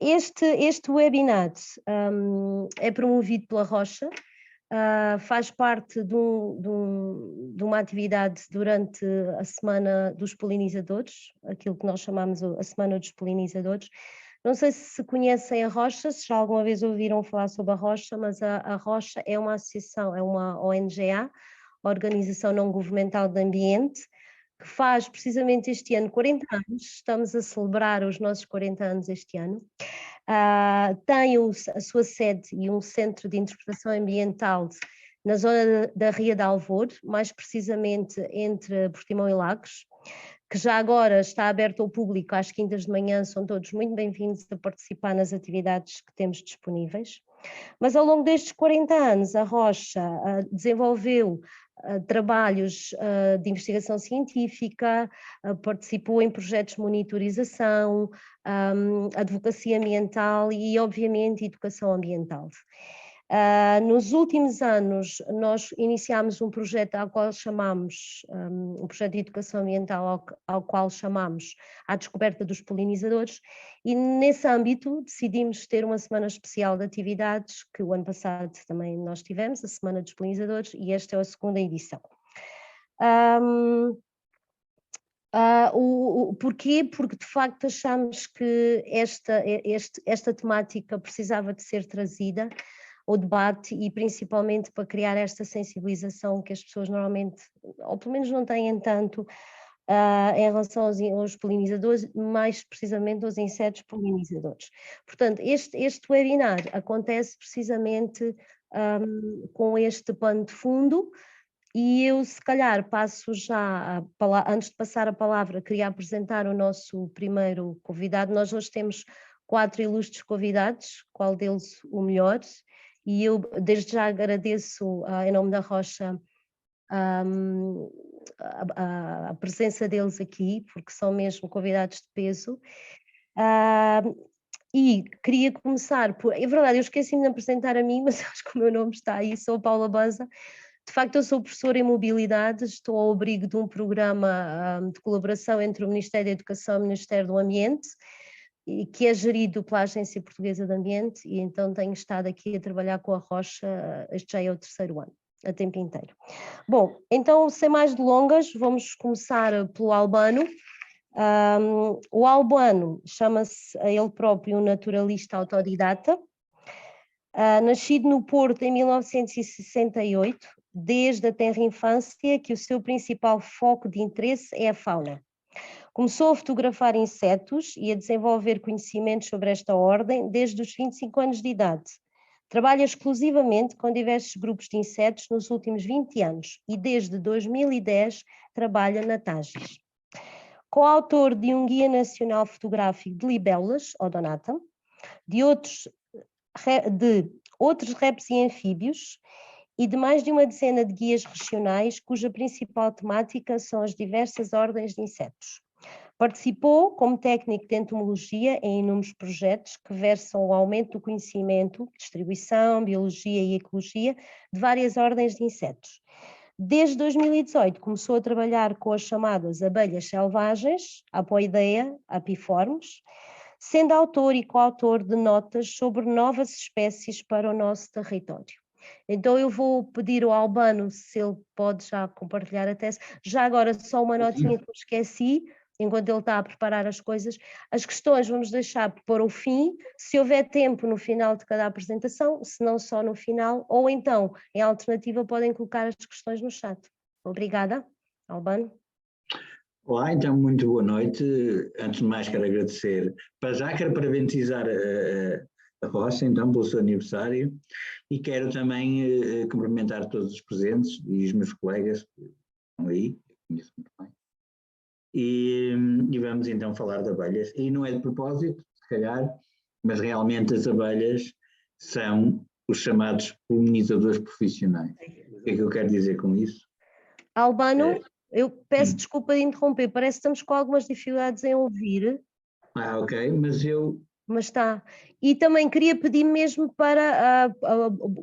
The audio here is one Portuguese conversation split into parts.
Este webinar é promovido pela Rocha, faz parte de uma atividade durante a Semana dos Polinizadores, aquilo que nós chamamos a Semana dos Polinizadores. Não sei se conhecem a Rocha, se já alguma vez ouviram falar sobre a Rocha, mas a Rocha é uma associação, é uma ONGA, Organização Não Governamental de Ambiente, que faz precisamente este ano 40 anos, estamos a celebrar os nossos 40 anos este ano. Tem a sua sede e um centro de interpretação ambiental na zona da Ria de Alvor, mais precisamente entre Portimão e Lagos, que já agora está aberto ao público às quintas de manhã, são todos muito bem-vindos a participar nas atividades que temos disponíveis. Mas ao longo destes 40 anos a Rocha desenvolveu trabalhos de investigação científica, participou em projetos de monitorização, advocacia ambiental e, obviamente, educação ambiental. Nos últimos anos, nós iniciámos um projeto ao qual chamamos, um projeto de educação ambiental ao qual chamamos A Descoberta dos Polinizadores, e nesse âmbito decidimos ter uma semana especial de atividades, que o ano passado também nós tivemos, a Semana dos Polinizadores, e esta é a segunda edição. Porquê? Porque de facto achamos que esta temática precisava de ser trazida ao debate e principalmente para criar esta sensibilização que as pessoas normalmente, ou pelo menos não têm tanto, em relação aos polinizadores, mais precisamente aos insetos polinizadores. Portanto, este webinar acontece precisamente com este pano de fundo, e eu se calhar passo já, antes de passar a palavra, queria apresentar o nosso primeiro convidado. Nós hoje temos 4 ilustres convidados, qual deles o melhor, e eu desde já agradeço em nome da Rocha a presença deles aqui, porque são mesmo convidados de peso. E queria começar por... É verdade, eu esqueci-me de apresentar a mim, mas acho que o meu nome está aí, sou a Paula Banza. De facto, eu sou professora em mobilidade, estou ao abrigo de um programa de colaboração entre o Ministério da Educação e o Ministério do Ambiente, e que é gerido pela Agência Portuguesa de Ambiente, e então tenho estado aqui a trabalhar com a Rocha, este já é o 3º ano, a tempo inteiro. Bom, então, sem mais delongas, vamos começar pelo Albano. O Albano chama-se a ele próprio um naturalista autodidata, nascido no Porto em 1968, desde a tenra infância que o seu principal foco de interesse é a fauna. Começou a fotografar insetos e a desenvolver conhecimentos sobre esta ordem desde os 25 anos de idade. Trabalha exclusivamente com diversos grupos de insetos nos últimos 20 anos e desde 2010 trabalha na Tages. Coautor de um Guia Nacional Fotográfico de Libélulas, Odonata, de outros reptos e anfíbios, e de mais de uma dezena de guias regionais, cuja principal temática são as diversas ordens de insetos. Participou como técnico de entomologia em inúmeros projetos que versam o aumento do conhecimento, distribuição, biologia e ecologia de várias ordens de insetos. Desde 2018 começou a trabalhar com as chamadas abelhas selvagens, Apoidea, apiformes, sendo autor e coautor de notas sobre novas espécies para o nosso território. Então eu vou pedir ao Albano se ele pode já compartilhar a tese. Já agora só uma notinha que eu esqueci, enquanto ele está a preparar as coisas. As questões vamos deixar para o fim, se houver tempo no final de cada apresentação, se não só no final, ou então, em alternativa, podem colocar as questões no chat. Obrigada, Albano. Olá, então muito boa noite. Antes de mais quero agradecer, para já quero parabenizar a Rocha, então, pelo seu aniversário, e quero também cumprimentar todos os presentes e os meus colegas que estão aí, eu conheço muito bem. E vamos então falar de abelhas. E não é de propósito, se calhar, mas realmente as abelhas são os chamados polinizadores profissionais. O que é que eu quero dizer com isso? Albano, eu peço desculpa de interromper, parece que estamos com algumas dificuldades em ouvir. Ok, mas eu... Mas está. E também queria pedir mesmo para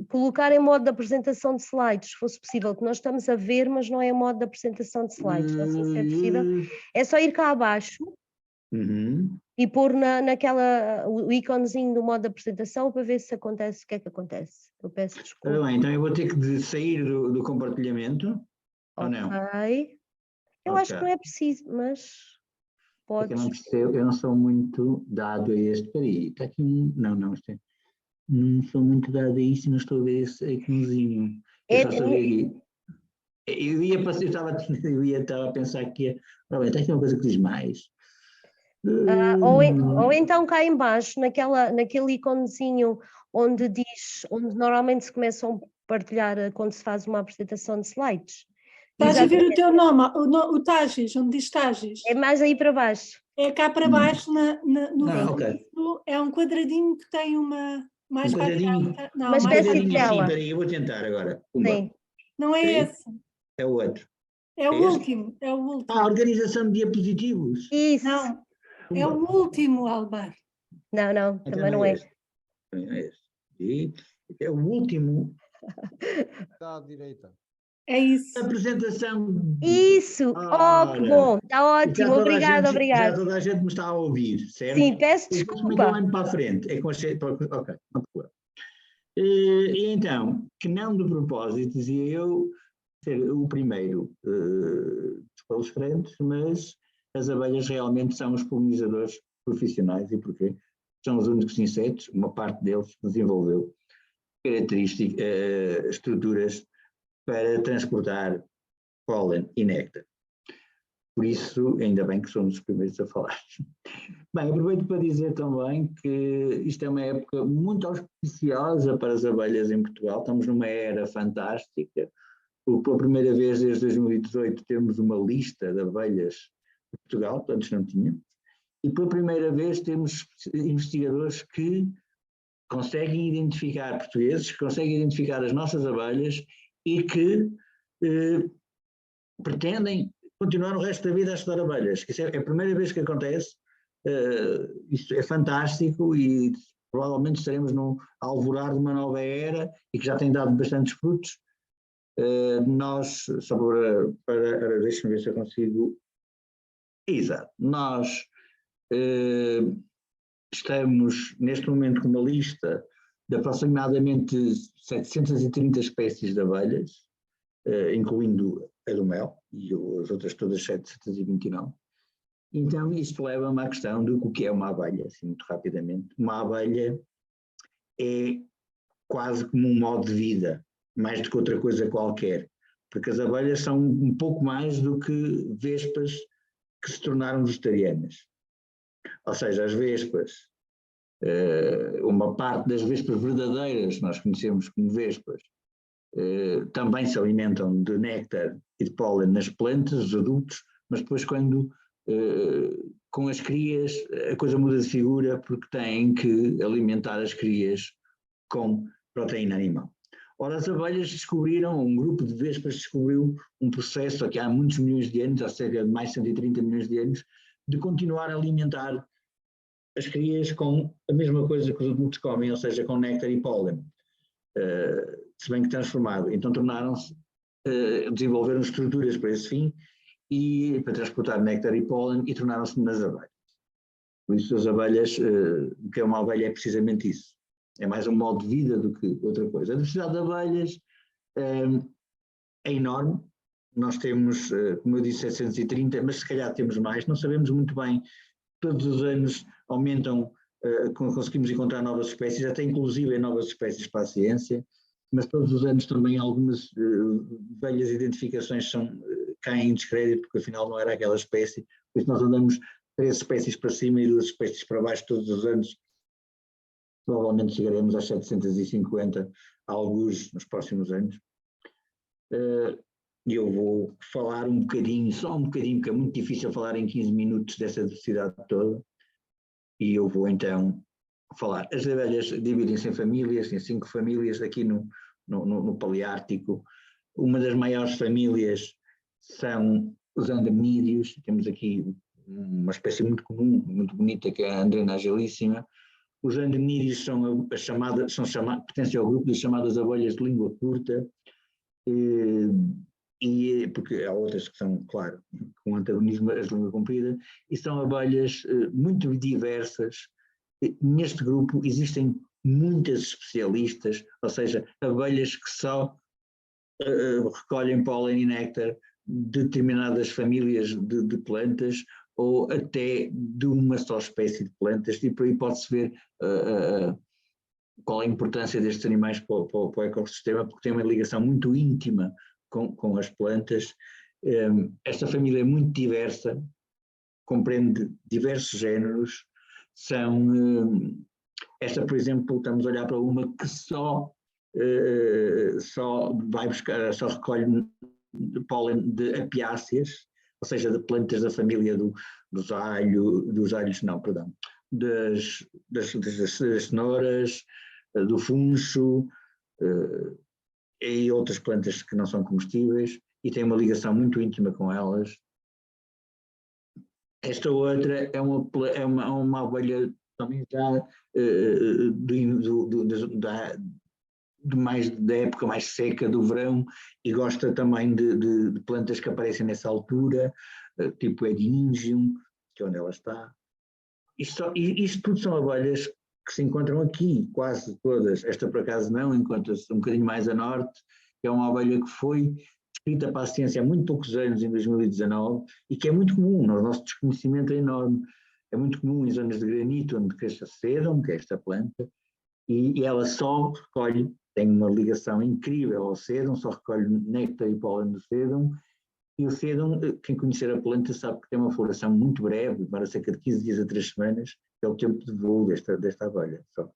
colocar em modo de apresentação de slides, se fosse possível, que nós estamos a ver, mas não é em modo de apresentação de slides, não sei se é possível. É só ir cá abaixo. e pôr o íconezinho do modo de apresentação para ver se acontece o que é que acontece. Eu peço desculpa. Ora bem, então eu vou ter que sair do compartilhamento, ou não? Ok. Eu acho que não é preciso, mas É que eu podes. não percebo, eu não sou muito dado a este. Espera aí, está aqui um. Não, não sou muito dado a isto e não estou a ver esse íconezinho. Eu só sabia aqui. Estava a pensar que ia. Ora bem, está aqui uma coisa que diz mais. Ou então cá embaixo, naquele íconezinho onde normalmente se começam a partilhar quando se faz uma apresentação de slides. Estás a ver o teu nome, o Tages, onde diz Tages? É mais aí para baixo. É cá para baixo, no ok. É um quadradinho que tem uma... Mais um quadradinho. Não, Uma espécie de assim, tela. espera aí, eu vou tentar agora. Sim. Não é esse. É o outro. É o último. A organização de diapositivos. Isso. Não, é o último, Albar. Não, também não é. É o último. Está à direita. É isso. Apresentação. Isso! Que bom! Está ótimo, obrigado. Já toda a gente me está a ouvir, certo? Sim, peço Como é que eu desculpa. ando para a frente? Ok, não problema. E então, que não de propósito, dizia eu, ser o primeiro dos palestrantes, mas as abelhas realmente são os polinizadores profissionais. E porquê? São os únicos insetos, uma parte deles desenvolveu características, estruturas para transportar pólen e néctar. Por isso, ainda bem que somos os primeiros a falar. Bem, aproveito para dizer também que isto é uma época muito auspiciosa para as abelhas em Portugal. Estamos numa era fantástica. Pela primeira vez desde 2018 temos uma lista de abelhas de Portugal, que antes não tínhamos. E pela primeira vez temos investigadores que conseguem identificar portugueses, que conseguem identificar as nossas abelhas e que pretendem continuar o resto da vida a estudar abelhas. Isso é a primeira vez que acontece, isso é fantástico e provavelmente estaremos a alvorar de uma nova era e que já tem dado bastantes frutos. Nós, só para deixa-me ver se eu consigo. Exato, nós estamos neste momento com uma lista de aproximadamente 730 espécies de abelhas, incluindo a do mel e as outras todas 729. Então isto leva-me à questão do que é uma abelha, assim muito rapidamente. Uma abelha é quase como um modo de vida, mais do que outra coisa qualquer, porque as abelhas são um pouco mais do que vespas que se tornaram vegetarianas. Ou seja, as vespas, uma parte das vespas verdadeiras, nós conhecemos como vespas, também se alimentam de néctar e de pólen nas plantas, os adultos, mas depois quando com as crias a coisa muda de figura porque têm que alimentar as crias com proteína animal. Ora, as abelhas descobriram, um grupo de vespas descobriu um processo aqui há muitos milhões de anos, há cerca de mais de 130 milhões de anos, de continuar a alimentar as crias com a mesma coisa que os adultos comem, ou seja, com néctar e pólen, se bem que transformado. Então tornaram-se, desenvolveram estruturas para esse fim e para transportar néctar e pólen e tornaram-se nas abelhas. Por isso as abelhas, o que é uma abelha é precisamente isso. É mais um modo de vida do que outra coisa. A diversidade de abelhas é enorme. Nós temos, como eu disse, 730, mas se calhar temos mais, não sabemos muito bem. Todos os anos aumentam, conseguimos encontrar novas espécies, até inclusive novas espécies para a ciência, mas todos os anos também algumas velhas identificações caem em descrédito, porque afinal não era aquela espécie. Por isso nós andamos 3 espécies para cima e 2 espécies para baixo todos os anos. Provavelmente chegaremos às 750, alguns nos próximos anos. E eu vou falar um bocadinho, só um bocadinho, porque é muito difícil falar em 15 minutos dessa diversidade toda. E eu vou então falar. As abelhas dividem-se em famílias, em 5 famílias, aqui no Paleártico. Uma das maiores famílias são os andremídeos. Temos aqui uma espécie muito comum, muito bonita, que é a Andrena agilíssima. Os andremídeos pertencem ao grupo das chamadas abelhas de língua curta. porque há outras que são, claro, com antagonismo as língua comprida, e são abelhas muito diversas. Neste grupo existem muitas especialistas, ou seja, abelhas que só recolhem pólen e néctar de determinadas famílias de plantas ou até de uma só espécie de plantas, e por aí pode-se ver qual é a importância destes animais para o ecossistema, porque tem uma ligação muito íntima com as plantas. Esta família é muito diversa, compreende diversos géneros. Esta, por exemplo, estamos a olhar para uma que só vai buscar, só recolhe pólen de apiáceas, ou seja, de plantas da família dos alhos, não, perdão, das cenouras, do funcho, e outras plantas que não são comestíveis, e tem uma ligação muito íntima com elas. Esta outra é uma abelha também já da época mais seca do verão, e gosta também de plantas que aparecem nessa altura, tipo Eryngium, que é onde ela está. Isto tudo são abelhas que se encontram aqui, quase todas. Esta por acaso não, encontra-se um bocadinho mais a norte, que é uma abelha que foi descrita para a ciência há muito poucos anos, em 2019, e que é muito comum, o nosso desconhecimento é enorme. É muito comum em zonas de granito, onde cresce a sedum, que é esta planta, e ela só recolhe, tem uma ligação incrível ao sedum, só recolhe néctar e pólen do sedum, e o sedum, quem conhecer a planta sabe que tem uma floração muito breve, para cerca de 15 dias a 3 semanas, que é o tempo de voo desta abelha. Só.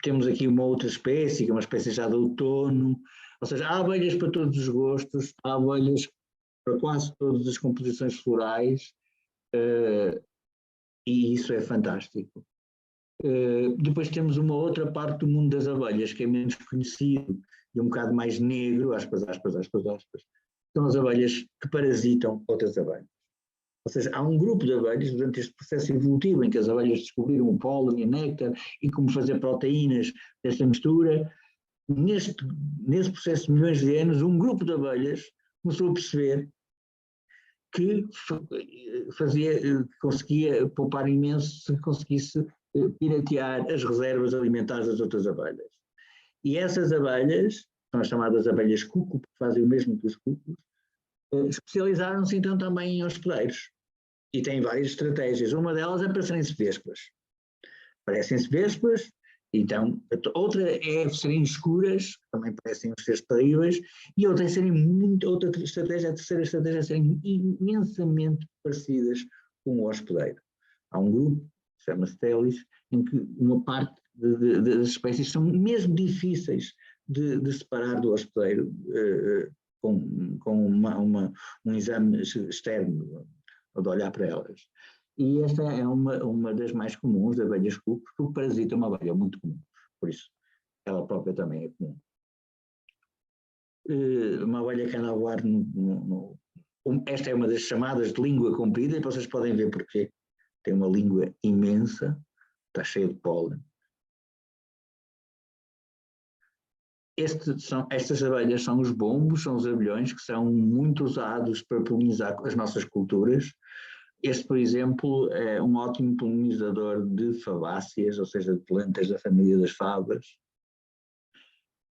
Temos aqui uma outra espécie, que é uma espécie já de outono, ou seja, há abelhas para todos os gostos, há abelhas para quase todas as composições florais, e isso é fantástico. Depois temos uma outra parte do mundo das abelhas, que é menos conhecido e um bocado mais negro, aspas, são as abelhas que parasitam outras abelhas. Ou seja, há um grupo de abelhas, durante este processo evolutivo, em que as abelhas descobriram o pólen e o néctar e como fazer proteínas desta mistura, nesse processo de milhões de anos, um grupo de abelhas começou a perceber que conseguia poupar imenso se conseguisse piratear as reservas alimentares das outras abelhas. E essas abelhas, são as chamadas abelhas cuco, que fazem o mesmo que os cucos, especializaram-se então também em hospedeiros. E têm várias estratégias. Uma delas é parecerem-se vespas. Parecem-se vespas, então, outra é serem escuras, também parecem os seres terríveis, e outra estratégia, a terceira estratégia é serem imensamente parecidas com o hospedeiro. Há um grupo, chama-se Telis, em que uma parte das espécies são mesmo difíceis de separar do hospedeiro com um exame externo, ou de olhar para elas. E esta é uma das mais comuns, das abelhas cuco, porque o parasita é uma abelha muito comum, por isso ela própria também é comum. Uma abelha que anda a voar esta é uma das chamadas de língua comprida, e vocês podem ver porquê. Tem uma língua imensa, está cheia de pólen. Estas abelhas são os bombos, são os abelhões, que são muito usados para polinizar as nossas culturas. Este, por exemplo, é um ótimo polinizador de fabáceas, ou seja, de plantas da família das favas.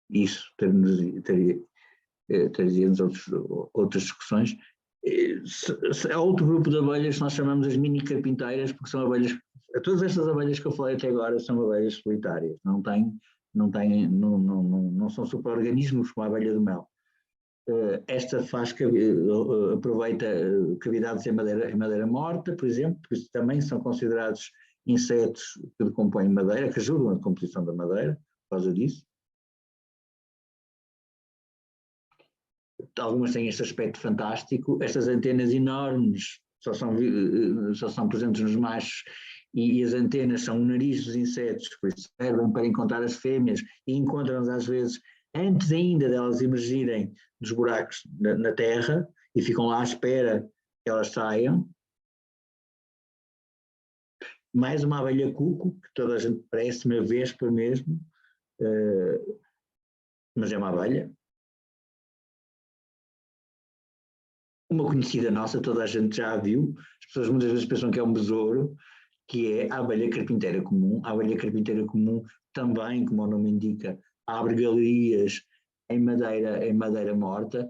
Isso traria-nos outras discussões. Há outro grupo de abelhas que nós chamamos as mini carpinteiras, porque são abelhas, todas estas abelhas que eu falei até agora são abelhas solitárias, não são super-organismos como a abelha do mel. Esta aproveita cavidades em madeira morta, por exemplo, por isso também são considerados insetos que decompõem madeira, que ajudam na decomposição da madeira, por causa disso. Algumas têm este aspecto fantástico, estas antenas enormes só são presentes nos machos, e as antenas são o nariz dos insetos, por isso servem para encontrar as fêmeas, e encontram-nas às vezes antes ainda delas emergirem dos buracos na terra, e ficam lá à espera que elas saiam. Mais uma abelha cuco, que toda a gente parece uma vespa mesmo, mas é uma abelha. Uma conhecida nossa, toda a gente já a viu, as pessoas muitas vezes pensam que é um besouro, que é a abelha carpinteira comum. A abelha carpinteira comum também, como o nome indica, abre galerias em madeira morta,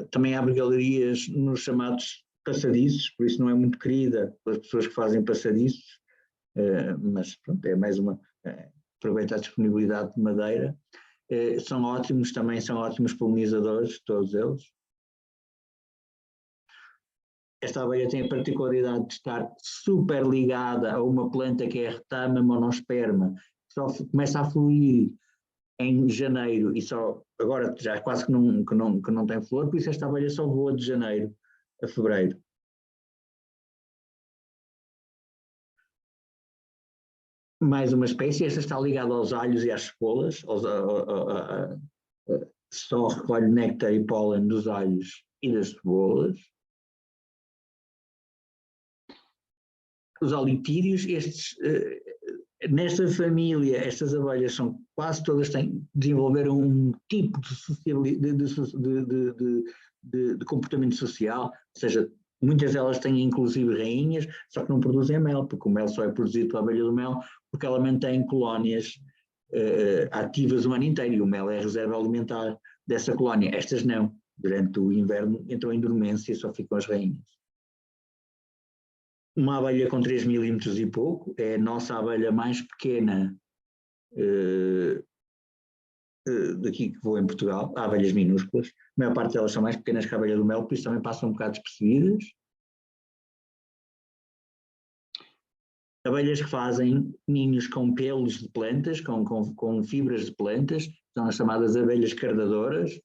também abre galerias nos chamados passadiços, por isso não é muito querida pelas pessoas que fazem passadiços, mas pronto, é mais uma, aproveita a disponibilidade de madeira. São ótimos, também são ótimos polinizadores, todos eles. Esta abelha tem a particularidade de estar super ligada a uma planta que é a retama monosperma, que só começa a fluir em janeiro e só agora já quase que não tem flor, por isso esta abelha só voa de janeiro a fevereiro. Mais uma espécie, esta está ligada aos alhos e às cebolas, só recolhe néctar e pólen dos alhos e das cebolas. Os olitírios, nesta família, estas abelhas são quase todas desenvolveram um tipo de comportamento social, ou seja, muitas delas têm inclusive rainhas, só que não produzem mel, porque o mel só é produzido pela abelha do mel, porque ela mantém colónias ativas o ano inteiro, e o mel é a reserva alimentar dessa colónia. Estas não, durante o inverno entram em dormência e só ficam as rainhas. Uma abelha com 3 milímetros e pouco, é a nossa abelha mais pequena daqui que voa em Portugal. Há abelhas minúsculas, a maior parte delas são mais pequenas que a abelha do mel, por isso também passam um bocado despercebidas. Abelhas que fazem ninhos com pelos de plantas, com fibras de plantas, são as chamadas abelhas cardadoras.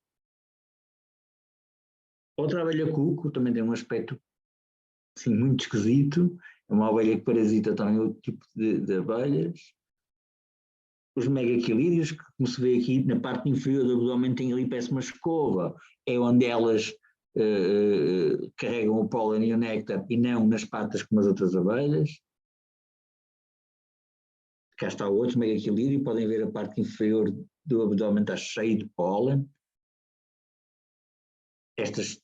Outra abelha cuco também tem um aspecto assim, muito esquisito, é uma abelha que parasita também outro tipo de abelhas. Os megaquilídeos, que como se vê aqui na parte inferior do abdômen tem ali parece uma escova, é onde elas carregam o pólen e o néctar e não nas patas como as outras abelhas. Cá está o outro megaquilídeo, podem ver a parte inferior do abdômen está cheio de pólen. Estas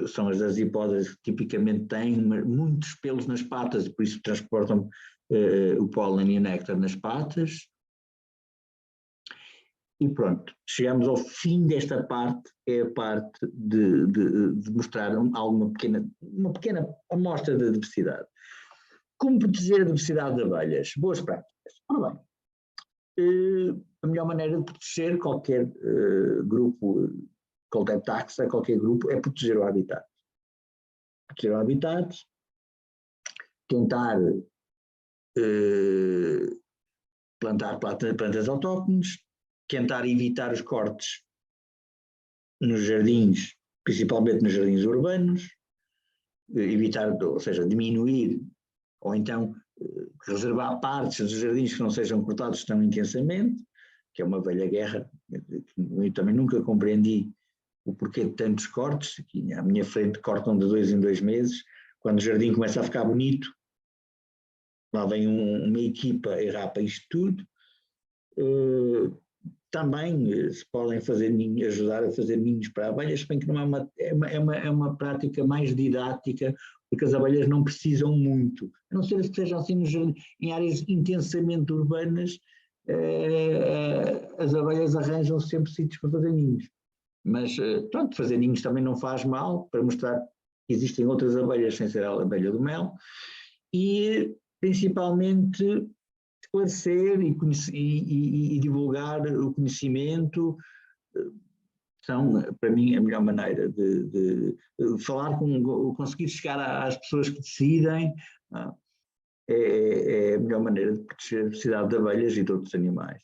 são as dasipódias que tipicamente têm muitos pelos nas patas, por isso transportam o pólen e o néctar nas patas. E pronto, chegamos ao fim desta parte, é a parte de mostrar uma pequena amostra da diversidade. Como proteger a diversidade de abelhas? Boas práticas. Ora bem, a melhor maneira de proteger qualquer grupo, qualquer taxa, qualquer grupo, é proteger o habitat. Proteger o habitat, tentar plantar plantas autóctones, tentar evitar os cortes nos jardins, principalmente nos jardins urbanos, evitar, ou seja, diminuir, ou então reservar partes dos jardins que não sejam cortados tão intensamente, que é uma velha guerra, eu também nunca compreendi o porquê de tantos cortes, aqui à minha frente cortam de 2 em 2 meses, quando o jardim começa a ficar bonito, lá vem uma equipa e rapa isto tudo. Também se podem fazer ninhos, ajudar a fazer ninhos para abelhas, se bem que não é uma prática mais didática, porque as abelhas não precisam muito, a não ser que estejam assim em áreas intensamente urbanas, as abelhas arranjam sempre sítios para fazer ninhos. Mas pronto, fazer ninhos também não faz mal, para mostrar que existem outras abelhas sem ser a abelha do mel, e principalmente esclarecer e divulgar o conhecimento são, para mim, a melhor maneira de falar, conseguir chegar às pessoas que decidem, é a melhor maneira de proteger a diversidade de abelhas e de outros animais.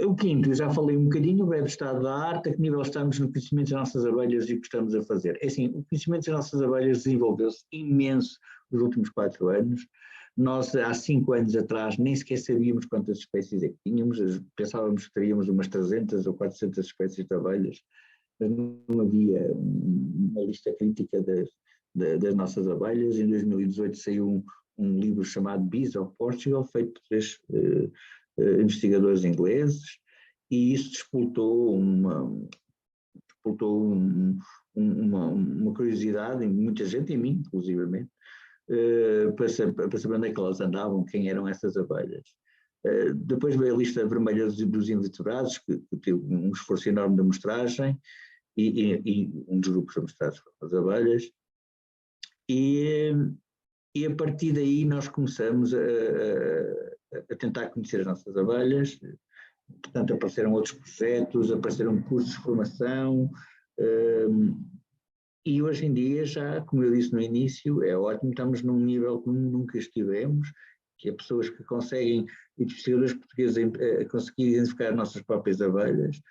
O quinto, eu já falei um bocadinho, o breve estado da arte, a que nível estamos no conhecimento das nossas abelhas e o que estamos a fazer. É assim, o conhecimento das nossas abelhas desenvolveu-se imenso nos últimos 4 anos. Nós, há 5 anos atrás, nem sequer sabíamos quantas espécies é que tínhamos, pensávamos que teríamos umas 300 ou 400 espécies de abelhas, mas não havia uma lista crítica das nossas abelhas. Em 2018 saiu um livro chamado Bees of Portugal, feito por 3 investigadores ingleses, e isso despoltou uma curiosidade em muita gente, em mim, inclusivamente, para saber onde é que elas andavam, quem eram essas abelhas. Depois veio a lista vermelha dos invertebrados, que teve um esforço enorme de amostragem, e um dos grupos amostrados foram as abelhas, e a partir daí nós começamos a tentar conhecer as nossas abelhas. Portanto, apareceram outros projetos, apareceram cursos de formação, e hoje em dia já, como eu disse no início, é ótimo, estamos num nível que nunca estivemos, que é pessoas que conseguem, e pesquisadores portugueses a conseguir identificar as nossas próprias abelhas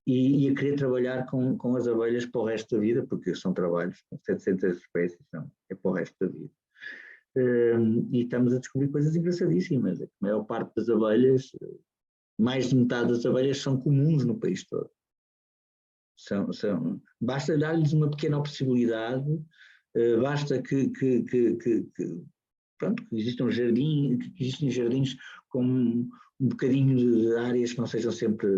e a querer trabalhar com as abelhas para o resto da vida, porque são trabalhos com 700 espécies, não, é para o resto da vida. E estamos a descobrir coisas engraçadíssimas. A maior parte das abelhas, mais de metade das abelhas são comuns no país todo. Basta dar-lhes uma pequena possibilidade, basta que existam jardins com um bocadinho de áreas que não sejam sempre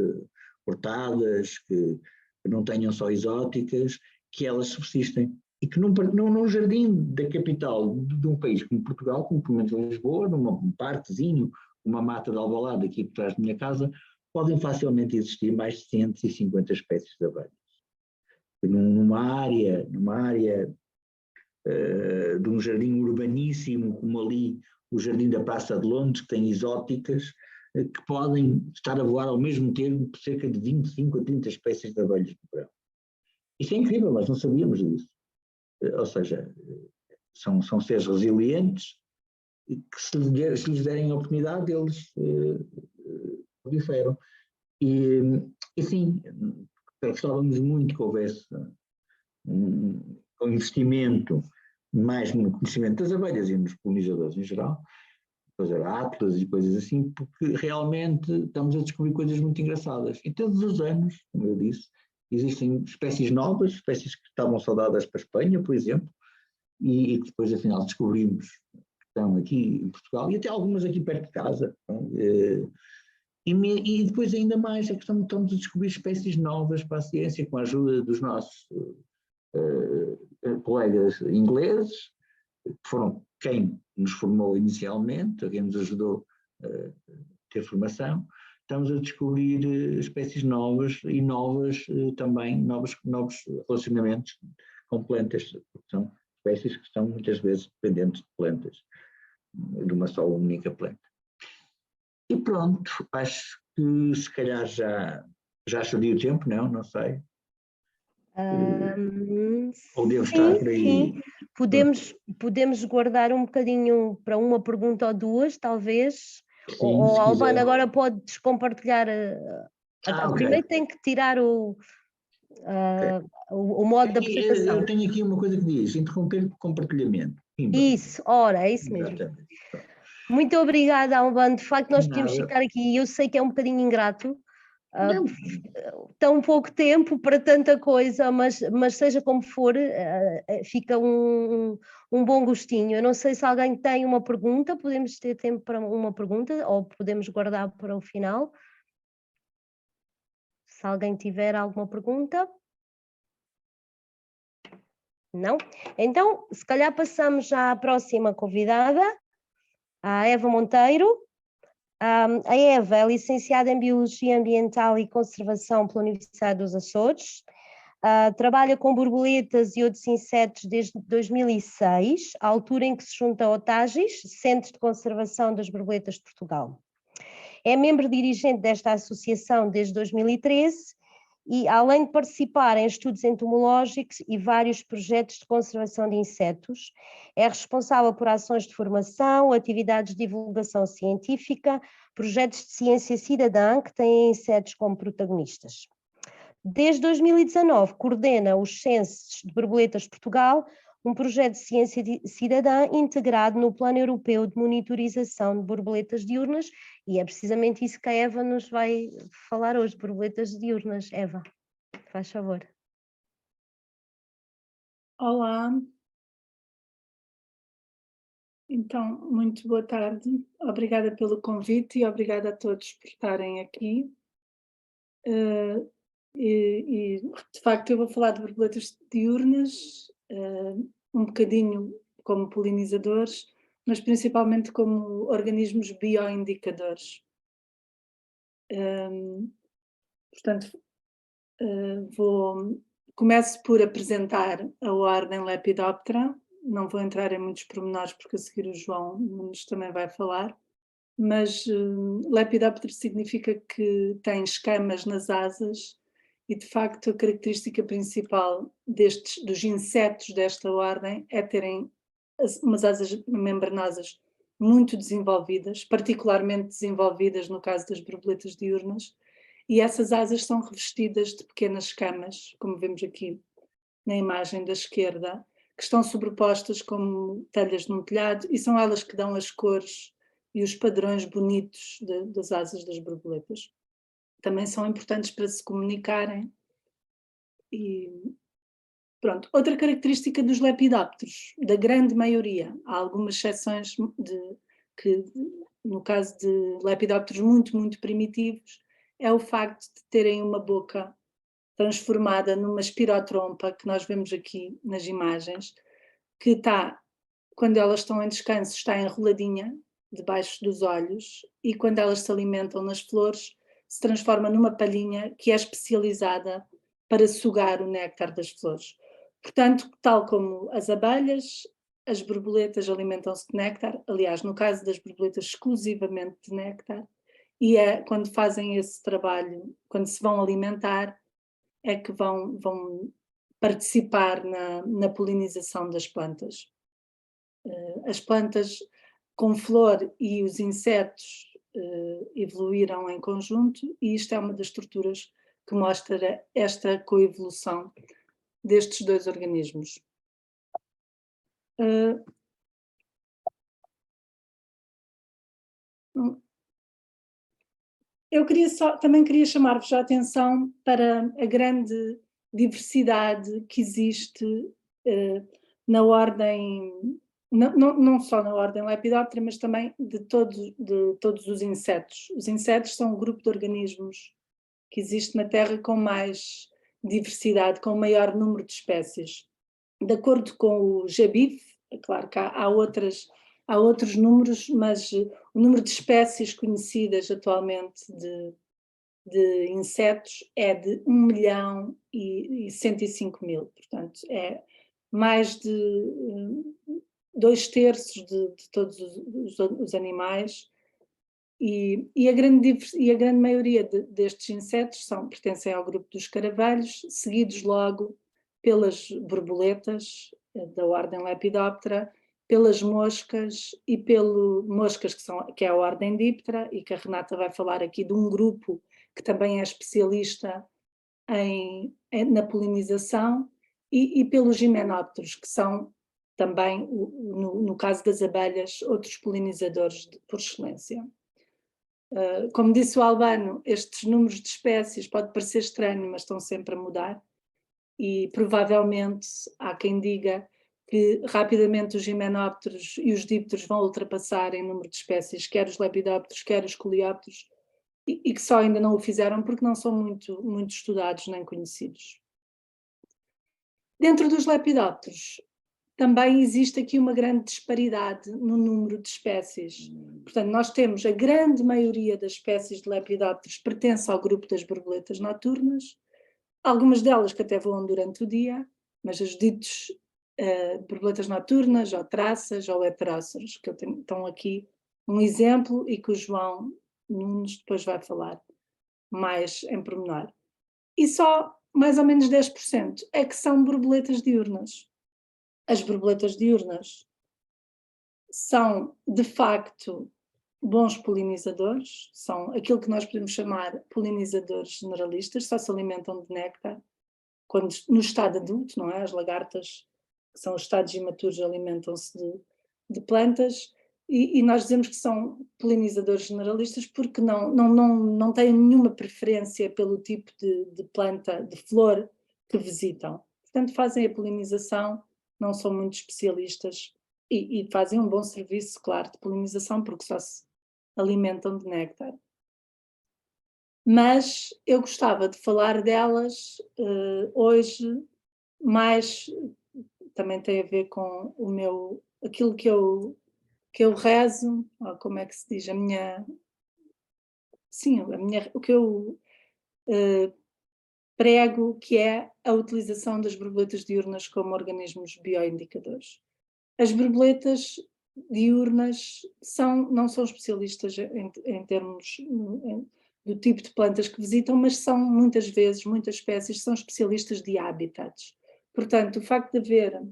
cortadas, que não tenham só exóticas, que elas subsistem. E que num jardim da capital de um país como Portugal, como pelo menos Lisboa, num parquezinho, uma mata de Alvalade aqui por trás da minha casa, podem facilmente existir mais de 150 espécies de abelhas. Numa área de um jardim urbaníssimo, como ali o Jardim da Praça de Londres, que tem exóticas, que podem estar a voar ao mesmo tempo cerca de 25 a 30 espécies de abelhas no verão. Isso é incrível, nós não sabíamos disso. Ou seja, são seres resilientes que se lhes derem a oportunidade, eles proliferam. E sim, gostávamos muito que houvesse um investimento mais no conhecimento das abelhas e nos polinizadores em geral, fazer atlas e coisas assim, porque realmente estamos a descobrir coisas muito engraçadas. E todos os anos, como eu disse, existem espécies novas, espécies que estavam saudadas para a Espanha, por exemplo, e que depois afinal descobrimos que estão aqui em Portugal, e até algumas aqui perto de casa. E depois ainda mais, é que estamos a descobrir espécies novas para a ciência, com a ajuda dos nossos colegas ingleses, que foram quem nos formou inicialmente, quem nos ajudou a ter formação. Estamos a descobrir espécies novas e também novos relacionamentos com plantas, porque são espécies que estão muitas vezes dependentes de plantas, de uma só única planta. E pronto, acho que se calhar já excedi o tempo, não sei. Ou devo estar por aí? Sim. Podemos guardar um bocadinho para uma pergunta ou duas, talvez. Sim, Ou se Albano quiser. agora pode descompartilhar. Primeiro tem que tirar o modo de apresentação. Eu tenho aqui uma coisa que diz: interromper compartilhamento. Isso, ora, é isso mesmo. Exatamente. Muito obrigada, Albano. De facto, nós podíamos Nada. ficar aqui. Eu sei que é um bocadinho ingrato. Não. Tão pouco tempo para tanta coisa, mas seja como for, fica um bom gostinho. Eu não sei se alguém tem uma pergunta, podemos ter tempo para uma pergunta ou podemos guardar para o final. Se alguém tiver alguma pergunta. Não? Então, se calhar passamos já à próxima convidada, a Eva Monteiro. A Eva é licenciada em Biologia Ambiental e Conservação pela Universidade dos Açores, trabalha com borboletas e outros insetos desde 2006, a altura em que se junta ao TAGIS, Centro de Conservação das Borboletas de Portugal. É membro dirigente desta associação desde 2013 e, além de participar em estudos entomológicos e vários projetos de conservação de insetos, é responsável por ações de formação, atividades de divulgação científica, projetos de ciência cidadã que têm insetos como protagonistas. Desde 2019, coordena os Censos de Borboletas de Portugal, um projeto de ciência cidadã integrado no Plano Europeu de Monitorização de Borboletas Diurnas, e é precisamente isso que a Eva nos vai falar hoje, borboletas diurnas. Eva, faz favor. Olá. Então, muito boa tarde. Obrigada pelo convite e obrigada a todos por estarem aqui. De facto eu vou falar de borboletas diurnas, um bocadinho como polinizadores, mas principalmente como organismos bioindicadores. Portanto, começo por apresentar a ordem Lepidoptera, não vou entrar em muitos pormenores porque a seguir o João Nunes também vai falar, mas Lepidoptera significa que tem escamas nas asas e de facto a característica principal dos insetos desta ordem é terem umas asas membranosas muito desenvolvidas, particularmente desenvolvidas no caso das borboletas diurnas, e essas asas são revestidas de pequenas escamas, como vemos aqui na imagem da esquerda, que estão sobrepostas como telhas num telhado, e são elas que dão as cores e os padrões bonitos das asas das borboletas. Também são importantes para se comunicarem. E pronto, outra característica dos lepidópteros, da grande maioria, há algumas exceções que no caso de lepidópteros muito primitivos, é o facto de terem uma boca transformada numa espirotrompa, que nós vemos aqui nas imagens, que está, quando elas estão em descanso, está enroladinha debaixo dos olhos, e quando elas se alimentam nas flores, se transforma numa palhinha que é especializada para sugar o néctar das flores. Portanto, tal como as abelhas, as borboletas alimentam-se de néctar, aliás, no caso das borboletas, exclusivamente de néctar, e é quando fazem esse trabalho, quando se vão alimentar, é que vão participar na polinização das plantas. As plantas com flor e os insetos evoluíram em conjunto, e isto é uma das estruturas que mostra esta coevolução destes dois organismos. Eu também queria chamar-vos a atenção para a grande diversidade que existe na ordem, não só na ordem Lepidoptera, mas também de todos os insetos. Os insetos são o grupo de organismos que existe na Terra com mais diversidade, com maior número de espécies. De acordo com o GBIF, é claro que há outros números, mas o número de espécies conhecidas atualmente de insetos é de 1.105.000, portanto é mais de 2/3 de todos os animais, e a grande maioria destes insetos pertencem ao grupo dos caravelhos, seguidos logo pelas borboletas da ordem Lepidoptera, pelas moscas e moscas que é a ordem Diptera, e que a Renata vai falar aqui de um grupo que também é especialista na polinização, e pelos himenópteros, que são também, no caso das abelhas, outros polinizadores por excelência. Como disse o Albano, estes números de espécies pode parecer estranho, mas estão sempre a mudar, e provavelmente há quem diga que rapidamente os himenópteros e os dípteros vão ultrapassar em número de espécies, quer os lepidópteros, quer os coleópteros, e que só ainda não o fizeram porque não são muito estudados nem conhecidos. Dentro dos lepidópteros também existe aqui uma grande disparidade no número de espécies. Portanto, nós temos a grande maioria das espécies de lepidópteros pertence ao grupo das borboletas noturnas, algumas delas que até voam durante o dia, mas as ditas borboletas noturnas, ou traças, ou heteróceros, que estão aqui um exemplo e que o João Nunes depois vai falar mais em pormenor. E só mais ou menos 10% é que são borboletas diurnas. As borboletas diurnas são, de facto, bons polinizadores, são aquilo que nós podemos chamar polinizadores generalistas, só se alimentam de néctar, no estado adulto, não é? As lagartas, que são os estados imaturos, alimentam-se de plantas, e nós dizemos que são polinizadores generalistas porque não têm nenhuma preferência pelo tipo de planta, de flor que visitam. Portanto, fazem a polinização, não são muito especialistas e fazem um bom serviço, claro, de polinização, porque só se alimentam de néctar. mas eu gostava de falar delas hoje, mais também tem a ver com aquilo que eu rezo, ou como é que se diz, o que eu prego, que é a utilização das borboletas diurnas como organismos bioindicadores. As borboletas diurnas não são especialistas em termos do tipo de plantas que visitam, mas são muitas espécies são especialistas de habitats. Portanto, o facto de haver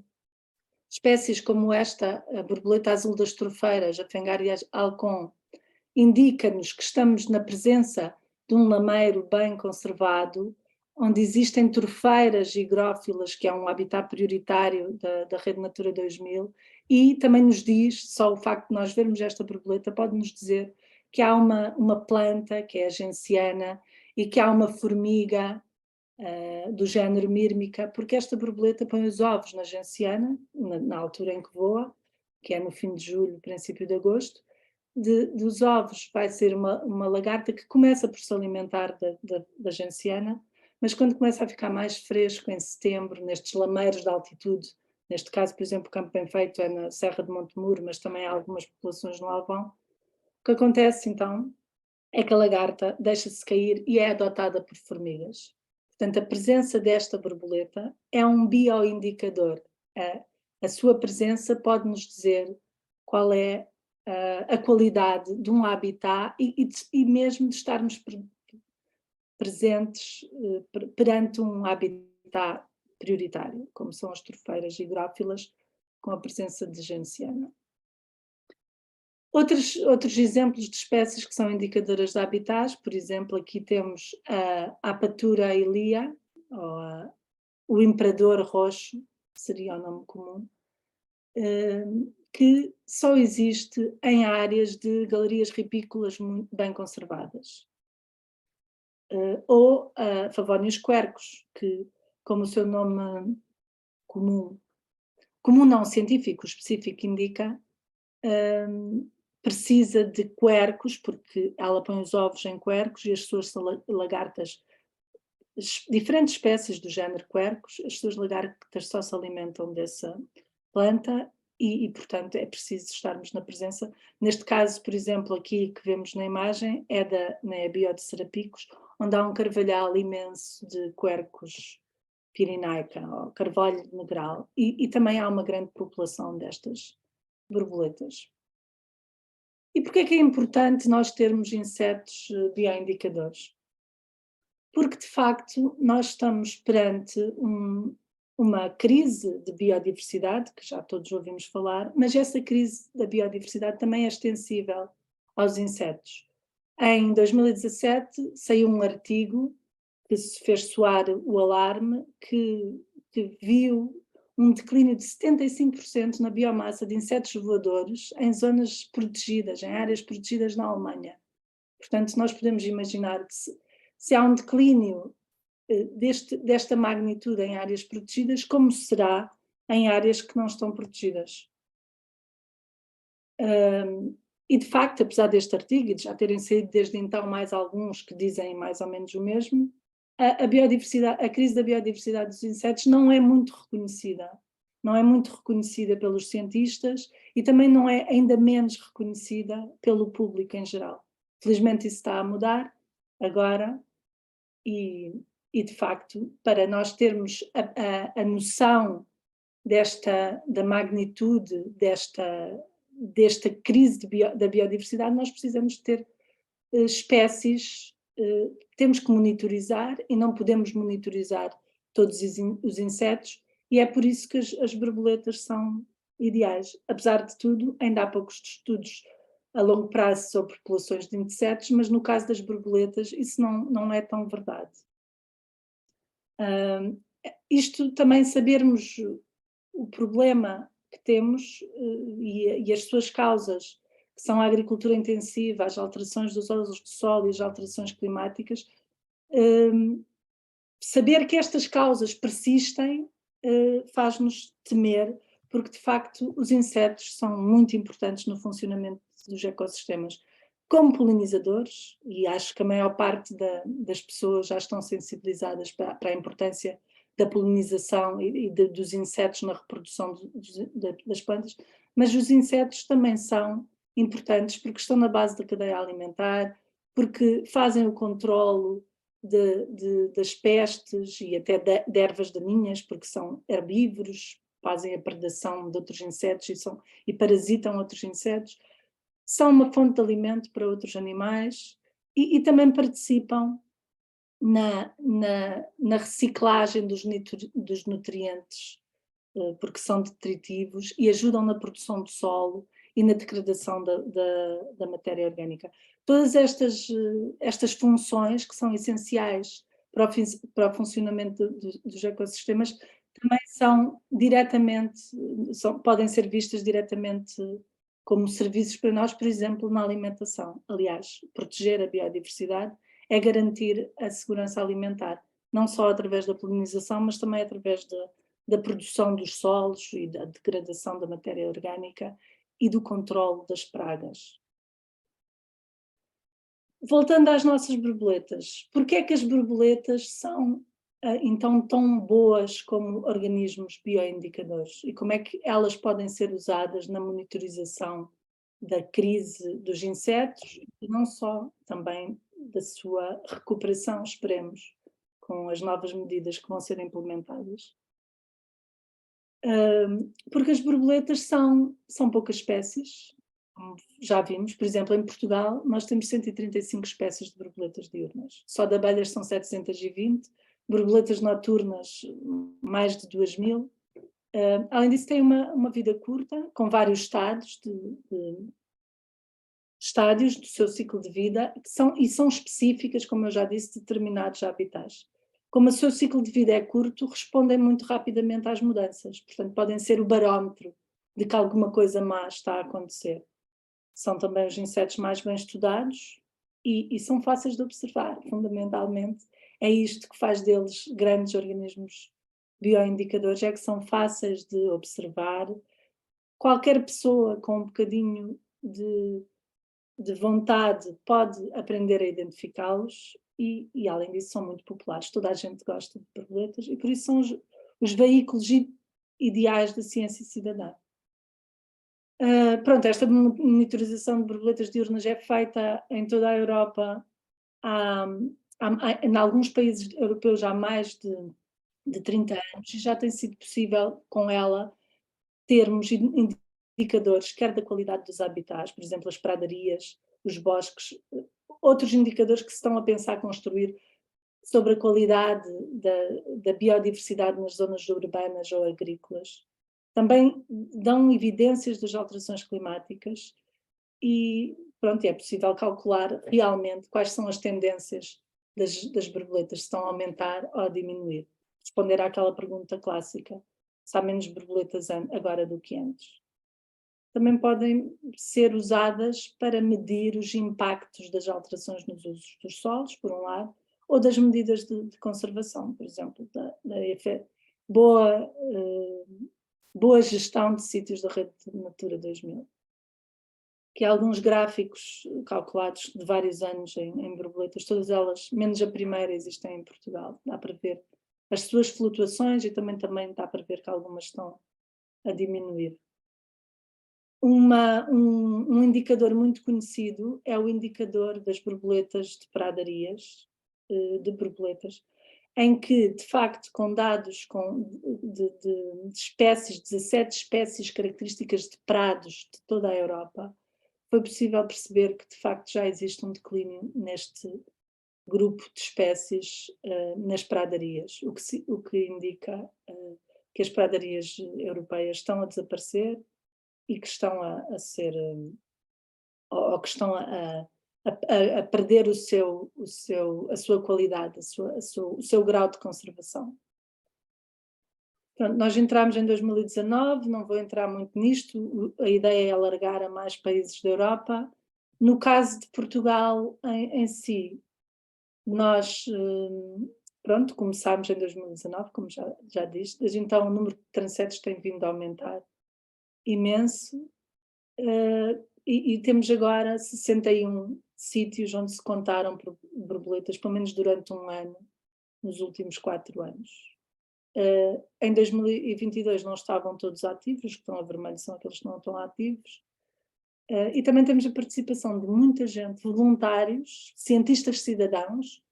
espécies como esta, a borboleta azul das trofeiras, a Fengaria halcon, indica-nos que estamos na presença de um lameiro bem conservado, onde existem trofeiras higrófilas, que é um habitat prioritário da Rede Natura 2000, e também nos diz, só o facto de nós vermos esta borboleta pode nos dizer que há uma planta, que é a genciana, e que há uma formiga do género mírmica, porque esta borboleta põe os ovos na genciana, na altura em que voa, que é no fim de julho, princípio de agosto. Dos ovos vai ser uma lagarta que começa por se alimentar da genciana, mas quando começa a ficar mais fresco, em setembro, nestes lameiros de altitude, neste caso, por exemplo, o Campo Bem Feito é na Serra de Montemuro, mas também há algumas populações no Alvão, o que acontece então é que a lagarta deixa-se cair e é adotada por formigas. Portanto, a presença desta borboleta é um bioindicador. A sua presença pode nos dizer qual é a qualidade de um habitat e mesmo de estarmos presentes perante um habitat prioritário, como são as trofeiras higrófilas, com a presença de genciana. Outros exemplos de espécies que são indicadoras de habitats, por exemplo, aqui temos a Apatura ilia, ou o imperador roxo, seria o nome comum, que só existe em áreas de galerias ripícolas muito bem conservadas. Ou Favonius quercus, que, como o seu nome comum não científico, específico indica, precisa de quercos, porque ela põe os ovos em quercos e as suas lagartas, diferentes espécies do género quercus, as suas lagartas só se alimentam dessa planta e, portanto, é preciso estarmos na presença. Neste caso, por exemplo, aqui que vemos na imagem, é da Neabia de Serapicos, onde há um carvalhal imenso de quercus pirinaica, ou carvalho negral, e também há uma grande população destas borboletas. E porquê é que é importante nós termos insetos bioindicadores? Porque, de facto, nós estamos perante uma crise de biodiversidade, que já todos ouvimos falar, mas essa crise da biodiversidade também é extensível aos insetos. Em 2017 saiu um artigo que se fez soar o alarme, que viu um declínio de 75% na biomassa de insetos voadores em zonas protegidas, em áreas protegidas na Alemanha. Portanto, nós podemos imaginar que se há um declínio desta magnitude em áreas protegidas, como será em áreas que não estão protegidas? E de facto, apesar deste artigo e de já terem saído desde então mais alguns que dizem mais ou menos o mesmo, a crise da biodiversidade dos insetos não é muito reconhecida. Não é muito reconhecida pelos cientistas e também não é ainda menos reconhecida pelo público em geral. Felizmente isso está a mudar agora e de facto, para nós termos a noção da magnitude desta crise da biodiversidade, nós precisamos ter espécies, temos que monitorizar e não podemos monitorizar todos os insetos e é por isso que as borboletas são ideais. Apesar de tudo, ainda há poucos estudos a longo prazo sobre populações de insetos, mas no caso das borboletas isso não é tão verdade. Isto também sabermos o problema que temos e as suas causas, que são a agricultura intensiva, as alterações dos usos do solo e as alterações climáticas, saber que estas causas persistem faz-nos temer, porque de facto os insetos são muito importantes no funcionamento dos ecossistemas. como polinizadores, e acho que a maior parte das pessoas já estão sensibilizadas para a importância da polinização e dos insetos na reprodução das plantas, mas os insetos também são importantes porque estão na base da cadeia alimentar, porque fazem o controlo das pestes e até de ervas daninhas, porque são herbívoros, fazem a predação de outros insetos e parasitam outros insetos, são uma fonte de alimento para outros animais e também participam na reciclagem dos nutrientes, porque são detritivos e ajudam na produção do solo e na degradação da matéria orgânica. Todas estas funções que são essenciais para o funcionamento dos ecossistemas também são diretamente, podem ser vistas diretamente como serviços para nós, por exemplo, na alimentação. Aliás, proteger a biodiversidade é garantir a segurança alimentar, não só através da polinização, mas também através da produção dos solos e da degradação da matéria orgânica e do controle das pragas. Voltando às nossas borboletas, por que é que as borboletas são então tão boas como organismos bioindicadores e como é que elas podem ser usadas na monitorização da crise dos insetos e não só, também da sua recuperação, esperemos, com as novas medidas que vão ser implementadas? Porque as borboletas são poucas espécies, como já vimos. Por exemplo, em Portugal nós temos 135 espécies de borboletas diurnas, só de abelhas são 720, borboletas noturnas mais de 2000. Além disso, tem uma vida curta, com vários estádios do seu ciclo de vida, que são específicas, como eu já disse, de determinados habitats. Como o seu ciclo de vida é curto, respondem muito rapidamente às mudanças, portanto podem ser o barómetro de que alguma coisa má está a acontecer. São também os insetos mais bem estudados e são fáceis de observar, fundamentalmente. É isto que faz deles grandes organismos bioindicadores, é que são fáceis de observar. Qualquer pessoa com um bocadinho de vontade pode aprender a identificá-los e além disso são muito populares. Toda a gente gosta de borboletas e por isso são os veículos ideais da ciência cidadã. Pronto, esta monitorização de borboletas diurnas é feita em toda a Europa, em alguns países europeus há mais de 30 anos e já tem sido possível com ela termos indicadores, quer da qualidade dos habitats, por exemplo, as pradarias, os bosques, outros indicadores que se estão a pensar construir sobre a qualidade da biodiversidade nas zonas urbanas ou agrícolas. Também dão evidências das alterações climáticas e pronto, é possível calcular realmente quais são as tendências das borboletas, se estão a aumentar ou a diminuir. Responder àquela pergunta clássica, se há menos borboletas agora do que antes. Também podem ser usadas para medir os impactos das alterações nos usos dos solos, por um lado, ou das medidas de conservação, por exemplo, da boa gestão de sítios da rede de Natura 2000. Que há alguns gráficos calculados de vários anos em borboletas, todas elas, menos a primeira, existem em Portugal. Dá para ver as suas flutuações e também dá para ver que algumas estão a diminuir. Um indicador muito conhecido é o indicador das borboletas de pradarias, de borboletas, em que, de facto, com dados de espécies, 17 espécies características de prados de toda a Europa, foi possível perceber que, de facto, já existe um declínio neste grupo de espécies nas pradarias, o que indica que as pradarias europeias estão a desaparecer e que estão a ser, ou que estão a perder a sua qualidade, o seu grau de conservação. Pronto, nós entramos em 2019, não vou entrar muito nisto, a ideia é alargar a mais países da Europa. No caso de Portugal em si, nós, pronto, começámos em 2019, como já disse, desde então o número de transectos tem vindo a aumentar imenso. e temos agora 61 sítios onde se contaram borboletas, pelo menos durante um ano, nos últimos 4 anos. Em 2022 não estavam todos ativos, os que estão a vermelho são aqueles que não estão ativos. E também temos a participação de muita gente, voluntários, cientistas cidadãos,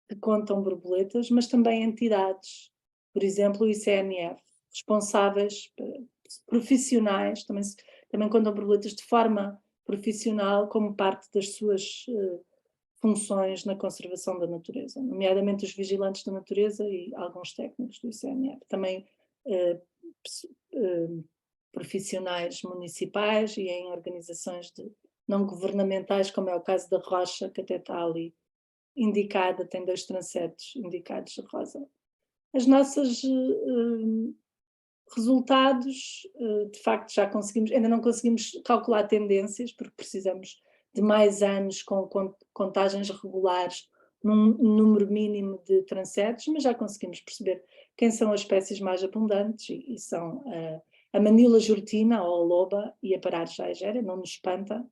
que contam borboletas, mas também entidades, por exemplo, o ICNF, responsáveis, profissionais, também contam borboletas de forma profissional, como parte das suas funções na conservação da natureza, nomeadamente os vigilantes da natureza e alguns técnicos do ICNF. Também profissionais municipais e em organizações não governamentais, como é o caso da Rocha, que até está ali indicada, tem 2 transetos indicados de rosa. As nossas resultados, de facto, já conseguimos, ainda não conseguimos calcular tendências, porque precisamos de mais anos com contagens regulares num número mínimo de transetos, mas já conseguimos perceber quem são as espécies mais abundantes, e são a Manila jurtina, ou a loba, e a Pararja aegérea, não nos espanta.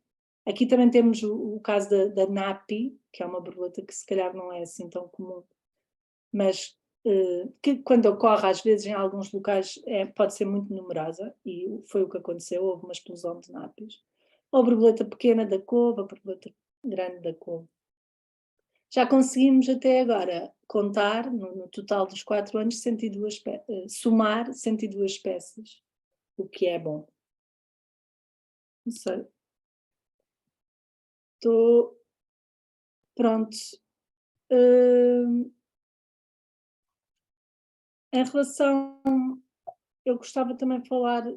Aqui também temos o caso da Napi, que é uma borboleta que se calhar não é assim tão comum, mas que quando ocorre às vezes em alguns locais pode ser muito numerosa, e foi o que aconteceu, houve uma explosão de Napis. Ou a borboleta pequena da couve, a borboleta grande da couve. Já conseguimos até agora contar, no total dos 4 anos, somar 102 espécies, o que é bom. Não sei. Estou pronto. Em relação, eu gostava também de falar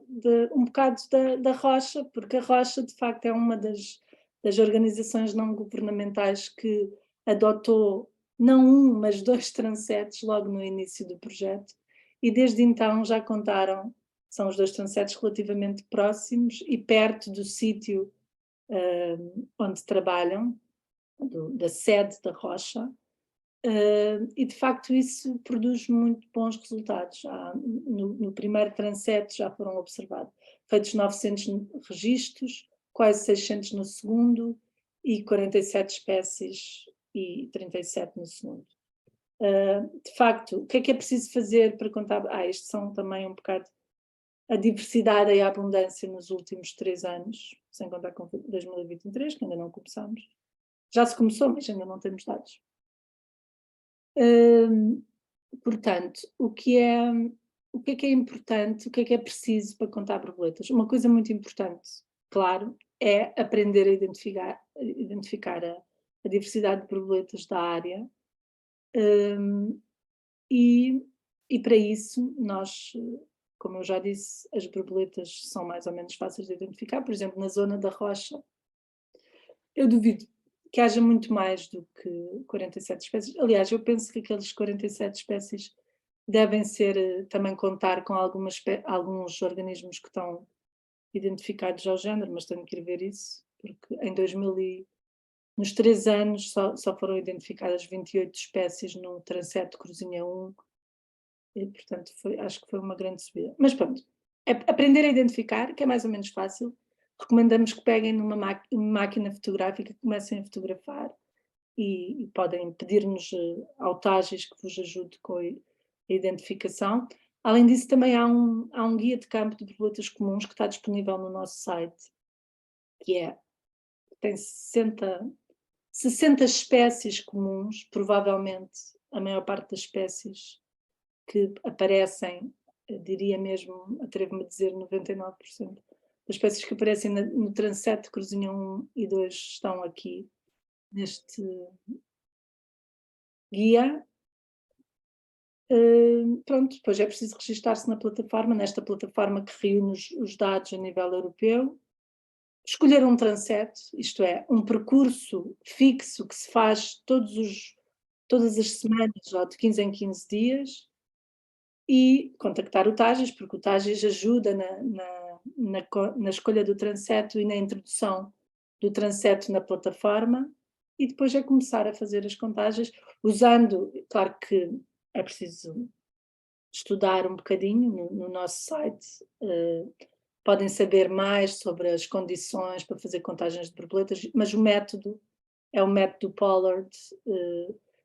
um bocado da Rocha, porque a Rocha de facto é uma das organizações não governamentais que adotou não um, mas 2 transetos logo no início do projeto, e desde então já contaram, são os 2 transetos relativamente próximos e perto do sítio onde trabalham, da sede da Rocha. E de facto isso produz muito bons resultados. No primeiro transeto já foram observados, feitos 900 registros, quase 600 no segundo, e 47 espécies e 37 no segundo. De facto, o que é preciso fazer para contar? Isto são também um bocado a diversidade e a abundância nos últimos 3 anos, sem contar com 2023, que ainda não começamos. Já se começou, mas ainda não temos dados. Portanto, o que é importante, o que é preciso para contar borboletas? Uma coisa muito importante, claro, é aprender a identificar a diversidade de borboletas da área, e para isso nós, como eu já disse, as borboletas são mais ou menos fáceis de identificar. Por exemplo, na zona da Rocha, eu duvido que haja muito mais do que 47 espécies. Aliás, eu penso que aqueles 47 espécies devem ser, também contar com alguns organismos que estão identificados ao género, mas tenho que ir ver isso, porque nos 3 anos só foram identificadas 28 espécies no transeto Cruzinha 1, e portanto acho que foi uma grande subida. Mas pronto, aprender a identificar, que é mais ou menos fácil. Recomendamos que peguem numa máquina fotográfica, que comecem a fotografar, e podem pedir-nos autágeis que vos ajude com a identificação. Além disso, também há um guia de campo de borboletas comuns que está disponível no nosso site, que tem 60 espécies comuns, provavelmente a maior parte das espécies que aparecem, diria mesmo, atrevo-me a dizer 99%, das espécies que aparecem no transeto Cruzinha 1 e 2 estão aqui neste guia. Pronto, depois é preciso registar-se nesta plataforma que reúne os dados a nível europeu, escolher um transeto, isto é, um percurso fixo que se faz todas as semanas ou de 15 em 15 dias, e contactar o TAGES, porque o TAGES ajuda na escolha do transeto e na introdução do transeto na plataforma, e depois é começar a fazer as contagens, usando, claro que é preciso estudar um bocadinho no nosso site, podem saber mais sobre as condições para fazer contagens de borboletas, mas o método é o método Pollard,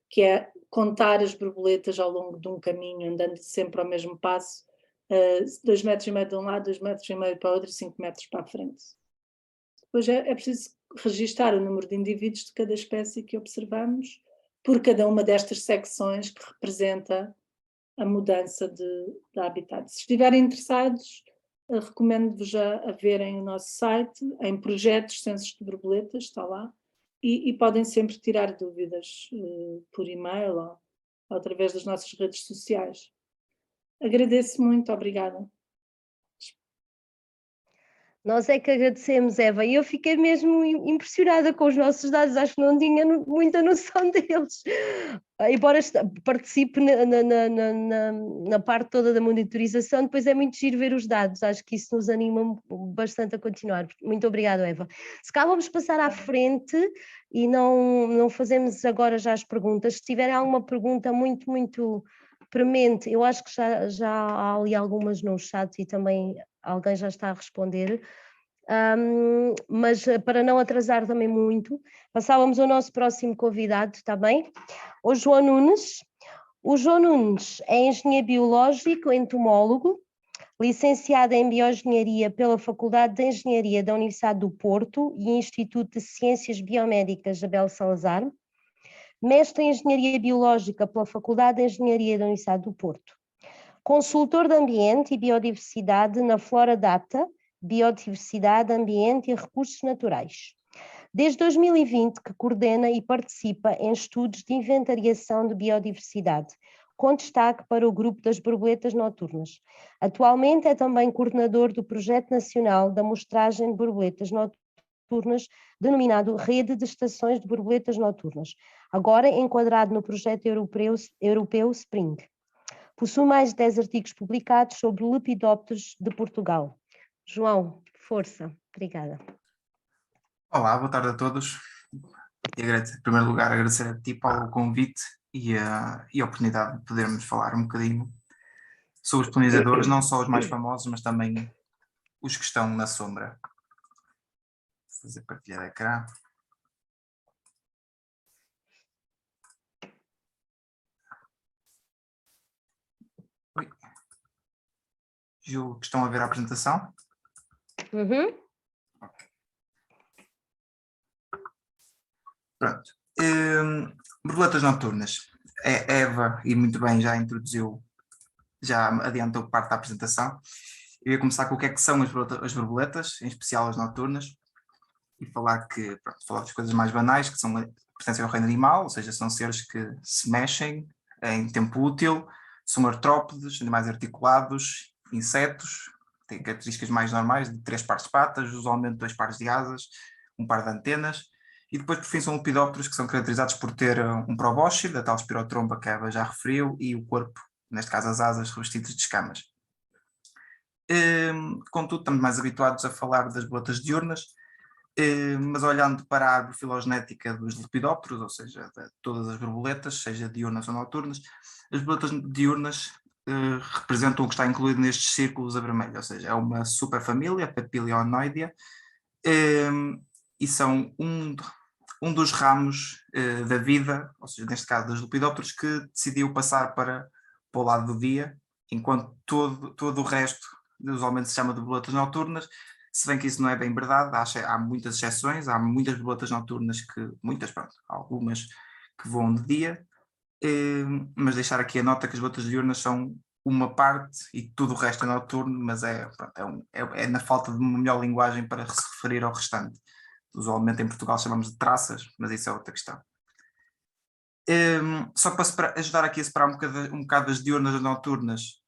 que é contar as borboletas ao longo de um caminho, andando sempre ao mesmo passo, 2,5 metros de um lado, 2,5 metros para o outro e 5 metros para a frente. Depois é preciso registar o número de indivíduos de cada espécie que observamos, por cada uma destas secções que representa a mudança de habitat. Se estiverem interessados, recomendo-vos a verem o nosso site, em projetos censos de borboletas, está lá, e podem sempre tirar dúvidas por e-mail ou através das nossas redes sociais. Agradeço muito, obrigada. Nós é que agradecemos, Eva, e eu fiquei mesmo impressionada com os nossos dados, acho que não tinha muita noção deles. Embora participe na parte toda da monitorização, depois é muito giro ver os dados, acho que isso nos anima bastante a continuar. Muito obrigada, Eva. Se cá vamos passar à frente e não fazemos agora já as perguntas, se tiverem alguma pergunta muito premente, eu acho que já há ali algumas no chat e também alguém já está a responder, mas para não atrasar também muito, passávamos ao nosso próximo convidado, está bem? O João Nunes. O João Nunes é engenheiro biológico, entomólogo, licenciado em Bioengenharia pela Faculdade de Engenharia da Universidade do Porto e Instituto de Ciências Biomédicas Abel Salazar, mestre em Engenharia Biológica pela Faculdade de Engenharia da Universidade do Porto. Consultor de Ambiente e Biodiversidade na Flora Data, Biodiversidade, Ambiente e Recursos Naturais. Desde 2020 que coordena e participa em estudos de inventariação de biodiversidade, com destaque para o grupo das borboletas noturnas. Atualmente é também coordenador do Projeto Nacional da Amostragem de Borboletas Noturnas, denominado Rede de Estações de Borboletas Noturnas, agora enquadrado no projeto europeu SPRING. Possui mais de 10 artigos publicados sobre lepidópteros de Portugal. João, força. Obrigada. Olá, boa tarde a todos. E em primeiro lugar, agradecer a ti, Paulo, o convite e a oportunidade de podermos falar um bocadinho sobre os polinizadores, não só os mais famosos, mas também os que estão na sombra. Vou fazer partilha de ecrã. Oi. Julgo que estão a ver a apresentação. Uhum. Okay. Pronto. Borboletas noturnas. A Eva, e muito bem, já introduziu, já adiantou parte da apresentação. Eu ia começar com o que é que são as borboletas, em especial as noturnas, e falar das coisas mais banais, que pertencem ao reino animal, ou seja, são seres que se mexem em tempo útil, são artrópodes, animais articulados, insetos, têm características mais normais de 3 pares de patas, usualmente 2 pares de asas, 1 par de antenas, e depois por fim são lepidópteros, que são caracterizados por ter um probóscide, a tal espirotromba que a Eva já referiu, e o corpo, neste caso as asas, revestidas de escamas. Contudo, estamos mais habituados a falar das borboletas diurnas, mas olhando para a árvore filogenética dos lepidópteros, ou seja, de todas as borboletas, seja diurnas ou noturnas, as borboletas diurnas representam o que está incluído nestes círculos a vermelho, ou seja, é uma superfamília, Papilionoidea, e são um dos ramos da vida, ou seja, neste caso dos lepidópteros, que decidiu passar para o lado do dia, enquanto todo o resto usualmente se chama de borboletas noturnas, se bem que isso não é bem verdade, há muitas exceções, há muitas borboletas noturnas algumas que voam de dia, mas deixar aqui a nota que as borboletas diurnas são uma parte e tudo o resto é noturno, mas é na falta de uma melhor linguagem para se referir ao restante. Usualmente em Portugal chamamos de traças, mas isso é outra questão. Só para ajudar aqui a separar um bocado das diurnas das noturnas,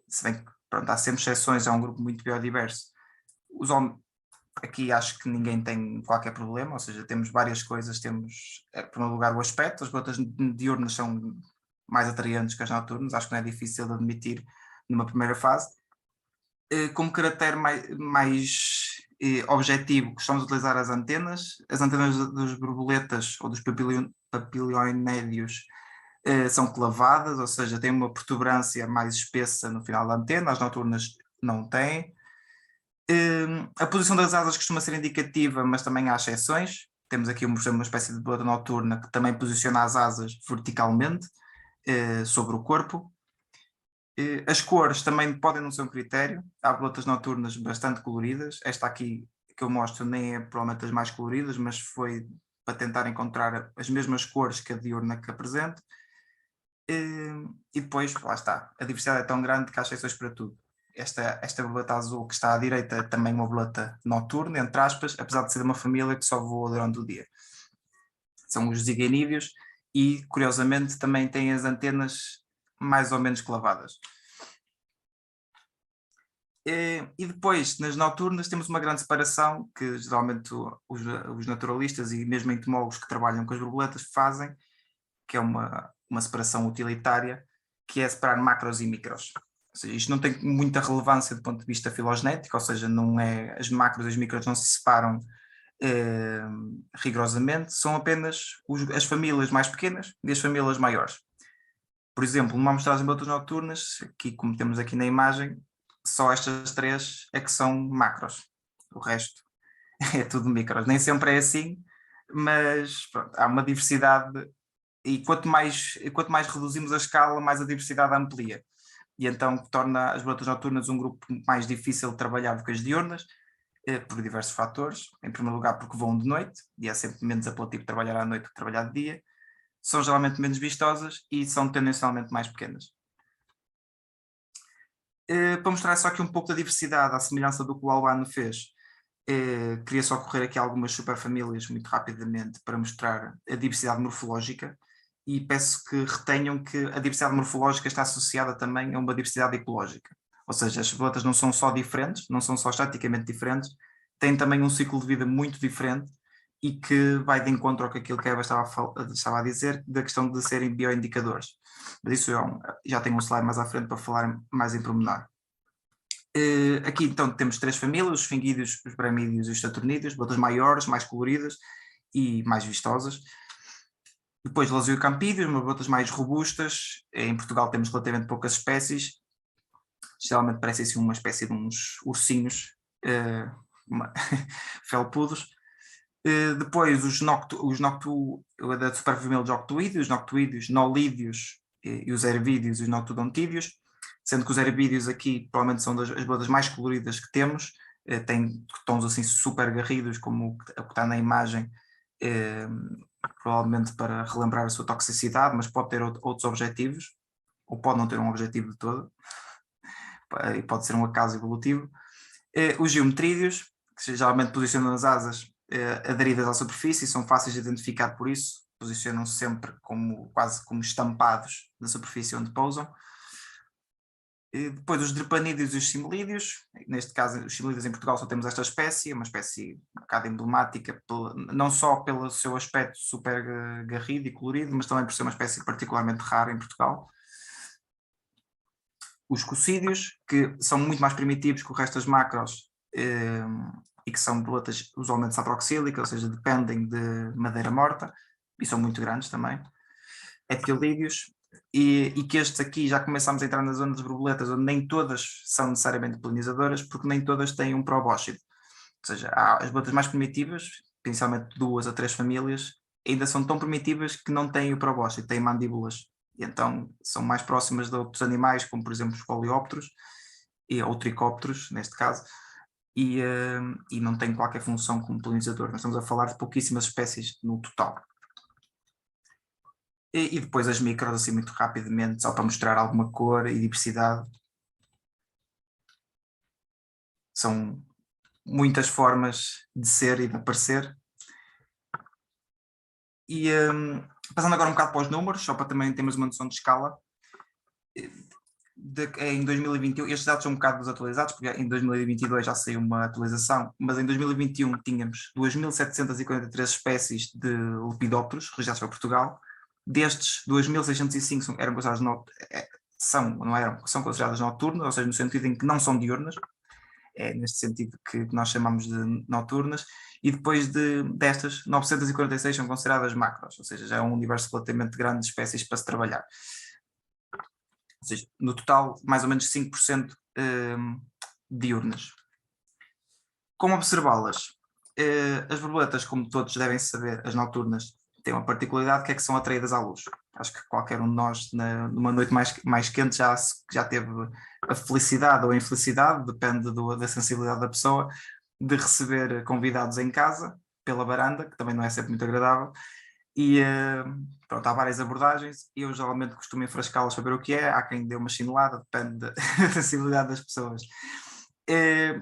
se bem que há sempre exceções, é um grupo muito biodiverso. Aqui acho que ninguém tem qualquer problema, ou seja, temos várias coisas, temos, em primeiro lugar, o aspecto, as borboletas diurnas são mais atraentes que as noturnas, acho que não é difícil de admitir numa primeira fase. Como caractere mais objetivo, gostamos de utilizar as antenas das borboletas ou dos papilionédeos são clavadas, ou seja, têm uma protuberância mais espessa no final da antena, as noturnas não têm. A posição das asas costuma ser indicativa, mas também há exceções. Temos aqui, por exemplo, uma espécie de boleta noturna que também posiciona as asas verticalmente sobre o corpo. As cores também podem não ser um critério. Há boletas noturnas bastante coloridas. Esta aqui que eu mostro nem é provavelmente das mais coloridas, mas foi para tentar encontrar as mesmas cores que a diurna que apresento. E depois, lá está, a diversidade é tão grande que há exceções para tudo. Esta boleta azul que está à direita é também uma boleta noturna, entre aspas, apesar de ser de uma família que só voa durante o dia. São os ziganídeos e, curiosamente, também têm as antenas mais ou menos clavadas. E depois, nas noturnas, temos uma grande separação que geralmente os naturalistas e mesmo entomólogos que trabalham com as borboletas fazem, que é uma separação utilitária, que é separar macros e micros. Ou seja, isto não tem muita relevância do ponto de vista filogenético, ou seja, não é, as macros e as micros não se separam rigorosamente, são apenas as famílias mais pequenas e as famílias maiores. Por exemplo, numa amostragem de boletas noturnas, aqui, como temos aqui na imagem, só estas 3 é que são macros, o resto é tudo micros. Nem sempre é assim, mas pronto, há uma diversidade e quanto mais reduzimos a escala, mais a diversidade amplia. E então torna as boletas noturnas um grupo mais difícil de trabalhar do que as diurnas, por diversos fatores. Em primeiro lugar, porque voam de noite, e é sempre menos apelativo trabalhar à noite do que trabalhar de dia. São geralmente menos vistosas e são tendencialmente mais pequenas. Para mostrar só aqui um pouco da diversidade, à semelhança do que o Albano fez, queria só correr aqui algumas superfamílias muito rapidamente para mostrar a diversidade morfológica e peço que retenham que a diversidade morfológica está associada também a uma diversidade ecológica. Ou seja, as borboletas não são só diferentes, não são só estaticamente diferentes, têm também um ciclo de vida muito diferente e que vai de encontro ao que aquilo que a Eva estava a dizer, da questão de serem bioindicadores. Mas isso já tenho um slide mais à frente para falar mais em pormenor. Aqui então temos 3 famílias, os esfingídeos, os bramídeos e os saturnídeos, botas maiores, mais coloridas e mais vistosas. Depois lasiocampídeos, umas botas mais robustas. Em Portugal temos relativamente poucas espécies, geralmente parecem assim uma espécie de uns ursinhos felpudos. Depois da superfamília dos octoídeos, os noctuídeos, nolídeos e os ervídeos e os noctodontídeos, sendo que os ervídeos aqui provavelmente são as botas mais coloridas que temos, têm tons assim super garridos, como o que está na imagem, provavelmente para relembrar a sua toxicidade, mas pode ter outros objetivos, ou pode não ter um objetivo de todo, e pode ser um acaso evolutivo. Os geometrídeos, que geralmente posicionam as asas aderidas à superfície, são fáceis de identificar por isso, posicionam-se sempre quase como estampados na superfície onde pousam. E depois os drepanídeos e os cimolídeos, neste caso os cimolídeos em Portugal só temos esta espécie, uma espécie um bocado emblemática, não só pelo seu aspecto super garrido e colorido, mas também por ser uma espécie particularmente rara em Portugal. Os cocídeos, que são muito mais primitivos que o resto das macros e que são borboletas usualmente saproxílicas, ou seja, dependem de madeira morta e são muito grandes também. Etiolídeos, e que estes aqui já começamos a entrar na zona das borboletas, onde nem todas são necessariamente polinizadoras, porque nem todas têm um probóscide. Ou seja, há as borboletas mais primitivas, principalmente 2 a 3 famílias, ainda são tão primitivas que não têm o probóscide, têm mandíbulas. E então são mais próximas de outros animais, como por exemplo os coleópteros, ou tricópteros, neste caso, e não têm qualquer função como polinizador. Nós estamos a falar de pouquíssimas espécies no total. E depois as micros, assim muito rapidamente, só para mostrar alguma cor e diversidade. São muitas formas de ser e de aparecer. E passando agora um bocado para os números, só para também termos uma noção de escala. Em 2021, estes dados são um bocado desatualizados, porque em 2022 já saiu uma atualização, mas em 2021 tínhamos 2.743 espécies de lepidópteros registrados para Portugal. Destes, 2.605 eram consideradas são consideradas noturnas, ou seja, no sentido em que não são diurnas, é neste sentido que nós chamamos de noturnas, e depois destas, 946 são consideradas macros, ou seja, já é um universo relativamente grande de espécies para se trabalhar. Ou seja, no total, mais ou menos 5% diurnas. Como observá-las? As borboletas, como todos devem saber, as noturnas, têm uma particularidade que é que são atraídas à luz. Acho que qualquer um de nós, numa noite mais quente, já teve a felicidade ou a infelicidade, depende da sensibilidade da pessoa, de receber convidados em casa, pela varanda, que também não é sempre muito agradável, e pronto, há várias abordagens, e eu geralmente costumo enfrascá-las para ver o que é, há quem dê uma chinelada, depende da sensibilidade das pessoas.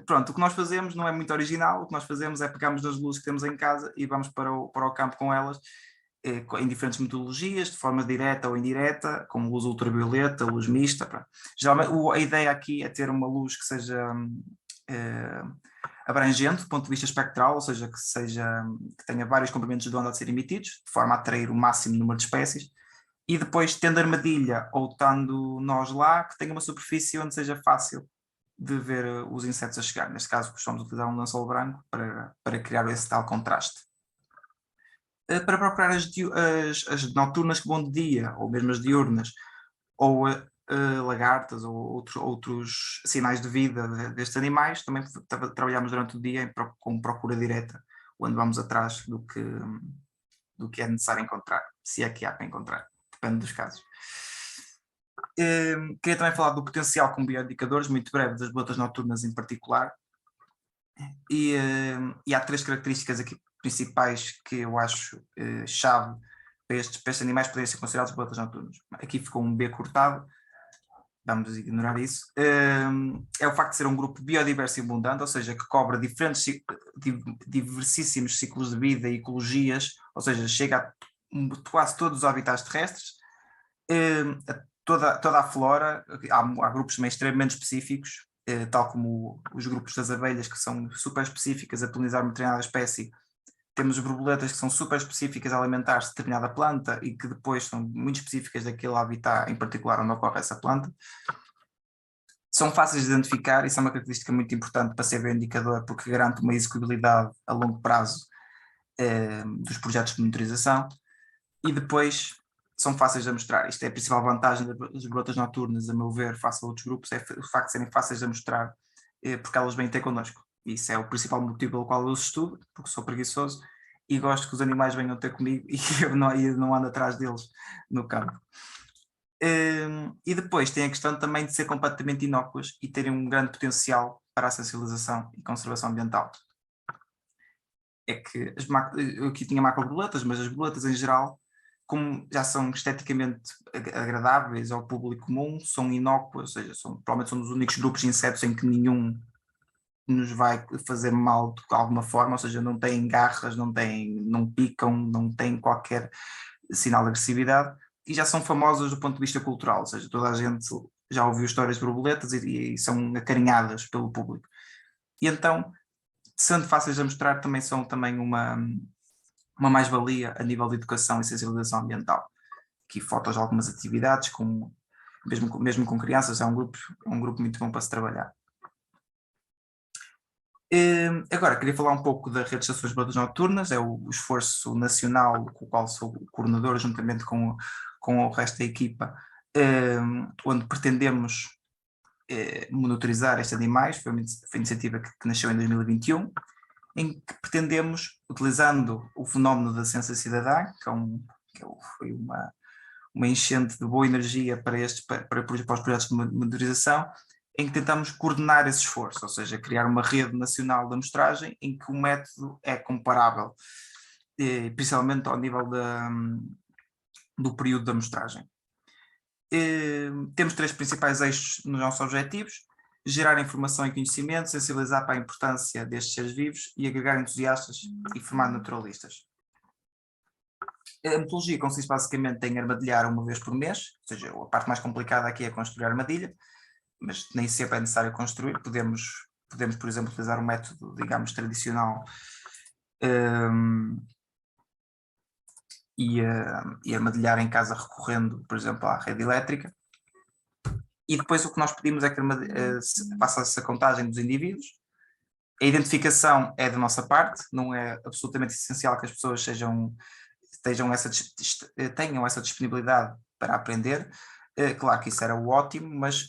Pronto, o que nós fazemos não é muito original, o que nós fazemos é pegarmos nas luzes que temos em casa e vamos para o campo com elas, em diferentes metodologias, de forma direta ou indireta, com luz ultravioleta, luz mista. Pronto. Geralmente a ideia aqui é ter uma luz que seja abrangente do ponto de vista espectral, ou seja, que tenha vários comprimentos de onda a ser emitidos, de forma a atrair o máximo número de espécies, e depois, tendo armadilha ou estando nós lá, que tenha uma superfície onde seja fácil de ver os insetos a chegar. Neste caso, costumamos utilizar um lençol branco para criar esse tal contraste. Para procurar as noturnas que vão de dia, ou mesmo as diurnas, ou lagartas, ou outros sinais de vida destes animais, também trabalhamos durante o dia com procura direta, onde vamos atrás do que é necessário encontrar, se é que há para encontrar, depende dos casos. Queria também falar do potencial como bioindicadores, muito breve, das borboletas noturnas em particular, e há 3 características aqui principais que eu acho chave para estes animais poderem ser considerados borboletas noturnas. Aqui ficou um B cortado, vamos ignorar isso. É o facto de ser um grupo biodiverso e abundante, ou seja, que cobre diversíssimos ciclos de vida e ecologias, ou seja, chega a quase todos os habitats terrestres, toda a flora. Há grupos também extremamente específicos, tal como os grupos das abelhas, que são super específicas a polinizar uma determinada espécie. Temos borboletas que são super específicas a alimentar-se de determinada planta e que depois são muito específicas daquele habitat em particular onde ocorre essa planta. São fáceis de identificar, isso é uma característica muito importante para ser bioindicador, porque garante uma execuibilidade a longo prazo dos projetos de monitorização. E depois são fáceis de mostrar. Isto é a principal vantagem das borboletas noturnas, a meu ver, face a outros grupos, é o facto de serem fáceis de mostrar, porque elas vêm ter connosco. Isso é o principal motivo pelo qual eu os estudo, porque sou preguiçoso e gosto que os animais venham ter comigo e eu não ando atrás deles no campo. E depois tem a questão também de ser completamente inócuas e terem um grande potencial para a sensibilização e conservação ambiental. É que eu aqui tinha macroborboletas, mas as borboletas em geral, como já são esteticamente agradáveis ao público comum, são inócuas, ou seja, provavelmente são dos únicos grupos de insetos em que nenhum nos vai fazer mal de alguma forma, ou seja, não têm garras, não picam, não têm qualquer sinal de agressividade, e já são famosas do ponto de vista cultural, ou seja, toda a gente já ouviu histórias de borboletas e são acarinhadas pelo público. E então, sendo fáceis a mostrar, também são uma mais-valia a nível de educação e sensibilização ambiental. Aqui fotos de algumas atividades, mesmo com crianças, é um grupo muito bom para se trabalhar. Agora, queria falar um pouco da Rede de Estações de Borboletas Noturnas, é o esforço nacional com o qual sou coordenador, juntamente com o resto da equipa, onde pretendemos monitorizar estes animais. Foi uma iniciativa que nasceu em 2021, em que pretendemos, utilizando o fenómeno da ciência cidadã, foi uma enchente de boa energia para os projetos de monitorização, em que tentamos coordenar esse esforço, ou seja, criar uma rede nacional de amostragem em que o método é comparável, principalmente ao nível do período de amostragem. Temos 3 principais eixos nos nossos objetivos: gerar informação e conhecimento, sensibilizar para a importância destes seres vivos e agregar entusiastas e formar naturalistas. A metodologia consiste basicamente em armadilhar uma vez por mês, ou seja, a parte mais complicada aqui é construir a armadilha, mas nem sempre é necessário construir. Podemos, por exemplo, utilizar um método, digamos, tradicional e armadilhar em casa recorrendo, por exemplo, à rede elétrica. E depois o que nós pedimos é que faça-se a contagem dos indivíduos. A identificação é da nossa parte, não é absolutamente essencial que as pessoas tenham essa disponibilidade para aprender. Claro que isso era o ótimo, mas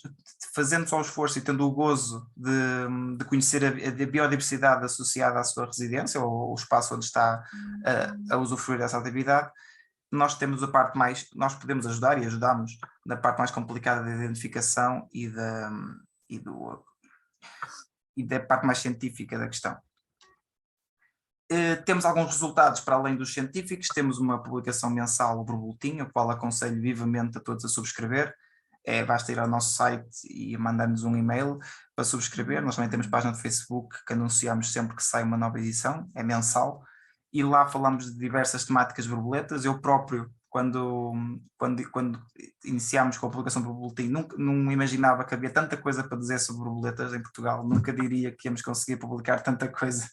fazendo só o esforço e tendo o gozo de conhecer a biodiversidade associada à sua residência ou o espaço onde está a usufruir dessa atividade, nós temos a parte mais, nós podemos ajudar e ajudamos na parte mais complicada da identificação e da parte mais científica da questão. Temos alguns resultados para além dos científicos, temos uma publicação mensal, o Borboletim, a qual aconselho vivamente a todos a subscrever. Basta ir ao nosso site e mandar-nos um e-mail para subscrever. Nós também temos página de Facebook que anunciamos sempre que sai uma nova edição, é mensal, e lá falamos de diversas temáticas borboletas. Eu próprio, quando iniciámos com a publicação do Borboletim, não imaginava que havia tanta coisa para dizer sobre borboletas em Portugal, nunca diria que íamos conseguir publicar tanta coisa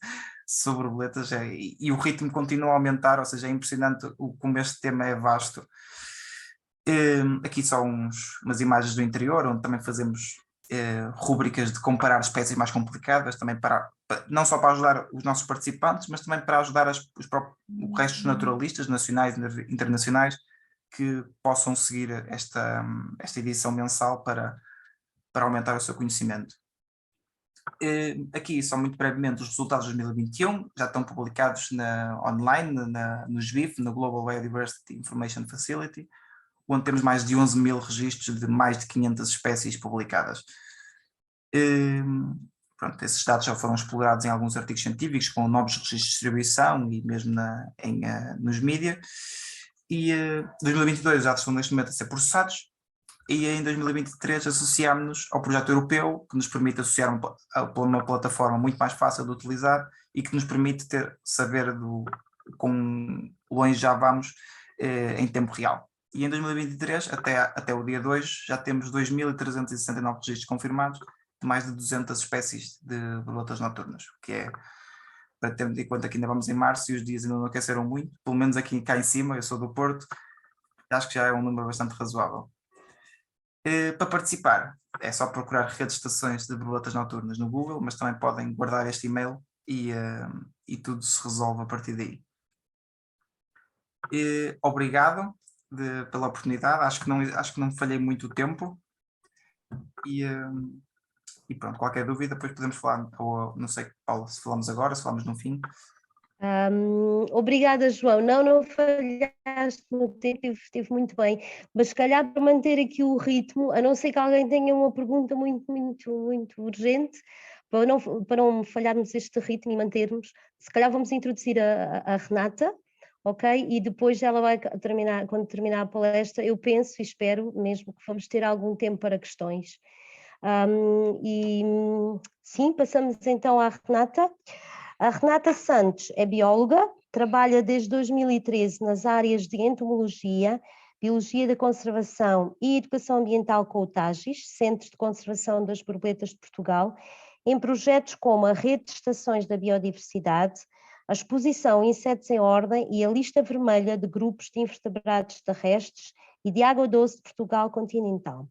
sobre borboletas, e o ritmo continua a aumentar, ou seja, é impressionante como este tema é vasto. Aqui só umas imagens do interior, onde também fazemos rúbricas de comparar espécies mais complicadas, também não só para ajudar os nossos participantes, mas também para ajudar o resto dos naturalistas nacionais e internacionais que possam seguir esta edição mensal para aumentar o seu conhecimento. Aqui, só muito brevemente, os resultados de 2021 já estão publicados online, no GBIF, no Global Biodiversity Information Facility, onde temos mais de 11.000 registros de mais de 500 espécies publicadas. Pronto, esses dados já foram explorados em alguns artigos científicos, com novos registros de distribuição e mesmo nos mídia. E 2022 já estão neste momento a ser processados, e em 2023 associámos-nos ao projeto europeu, que nos permite associar uma plataforma muito mais fácil de utilizar e que nos permite saber quão longe já vamos em tempo real. E em 2023, até o dia 2, já temos 2.369 registros confirmados de mais de 200 espécies de borboletas noturnas, o que é, para termos em conta que ainda vamos em março e os dias ainda não aqueceram muito, pelo menos aqui cá em cima, eu sou do Porto, acho que já é um número bastante razoável. Para participar, é só procurar redes de estações de borboletas noturnas no Google, mas também podem guardar este e-mail e tudo se resolve a partir daí. Obrigado pela oportunidade, acho que não falhei muito o tempo, e pronto, qualquer dúvida depois podemos falar, ou não sei, Paula, se falamos agora, se falamos no fim. Obrigada, João. Não falhaste no tempo, estive muito bem, mas se calhar para manter aqui o ritmo, a não ser que alguém tenha uma pergunta muito urgente, para não falharmos este ritmo e mantermos, se calhar vamos introduzir a Renata, ok? E depois ela vai terminar, quando terminar a palestra, eu penso e espero mesmo que vamos ter algum tempo para questões. Sim, passamos então à Renata. A Renata Santos é bióloga, trabalha desde 2013 nas áreas de entomologia, biologia da conservação e educação ambiental com o TAGIS, Centro de Conservação das Borboletas de Portugal, em projetos como a Rede de Estações da Biodiversidade, a exposição Insetos em Ordem e a lista vermelha de grupos de invertebrados terrestres e de água doce de Portugal continental.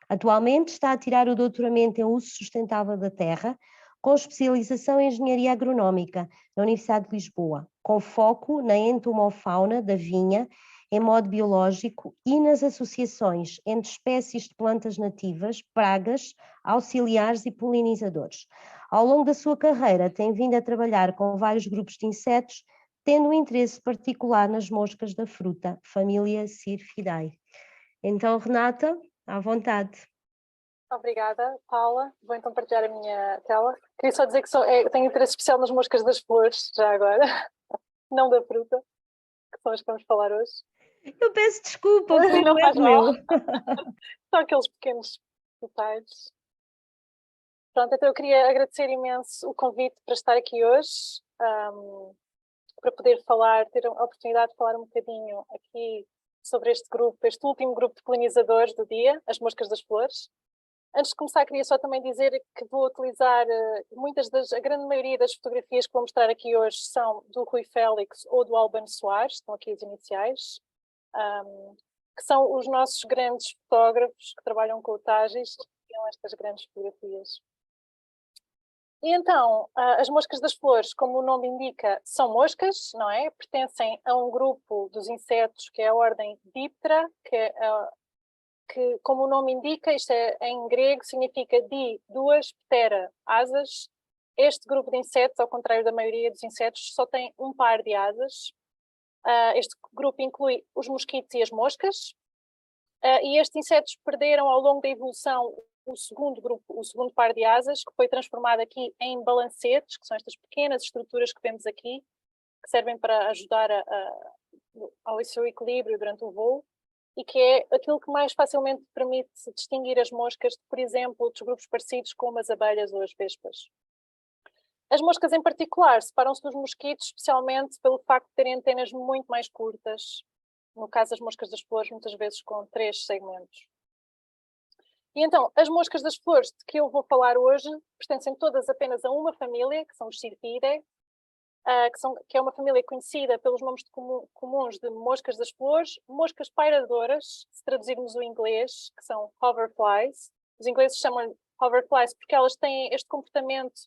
Atualmente está a tirar o doutoramento em uso sustentável da terra, com especialização em Engenharia Agronómica na Universidade de Lisboa, com foco na entomofauna da vinha, em modo biológico e nas associações entre espécies de plantas nativas, pragas, auxiliares e polinizadores. Ao longo da sua carreira tem vindo a trabalhar com vários grupos de insetos, tendo um interesse particular nas moscas da fruta, família Syrphidae. Então, Renata, à vontade. Obrigada, Paula. Vou então partilhar a minha tela. Queria só dizer que tenho interesse especial nas moscas das flores, já agora, não da fruta, que são as que vamos falar hoje. Eu peço desculpa, foi não faz meu. São aqueles pequenos detalhes. Pronto, então eu queria agradecer imenso o convite para estar aqui hoje, para poder ter a oportunidade de falar um bocadinho aqui sobre este último grupo de polinizadores do dia, as moscas das flores. Antes de começar, queria só também dizer que vou utilizar a grande maioria das fotografias que vou mostrar aqui hoje são do Rui Félix ou do Albano Soares, estão aqui as iniciais, que são os nossos grandes fotógrafos que trabalham com o TAGIS e tiram estas grandes fotografias. E então, as moscas das flores, como o nome indica, são moscas, não é? Pertencem a um grupo dos insetos que é a ordem Diptera, que é que, como o nome indica, isto em grego significa duas, ptera, asas. Este grupo de insetos, ao contrário da maioria dos insetos, só tem um par de asas. Este grupo inclui os mosquitos e as moscas. E estes insetos perderam ao longo da evolução o segundo par de asas, que foi transformado aqui em balancetes, que são estas pequenas estruturas que vemos aqui, que servem para ajudar ao seu equilíbrio durante o voo, e que é aquilo que mais facilmente permite distinguir as moscas de, por exemplo, outros grupos parecidos como as abelhas ou as vespas. As moscas em particular separam-se dos mosquitos especialmente pelo facto de terem antenas muito mais curtas, no caso das moscas das flores, muitas vezes com 3 segmentos. E então, as moscas das flores de que eu vou falar hoje pertencem todas apenas a uma família, que são os Syrphidae, que é uma família conhecida pelos nomes comuns de moscas das flores, moscas pairadoras, se traduzirmos o inglês, que são hoverflies. Os ingleses chamam-lhe hoverflies porque elas têm este comportamento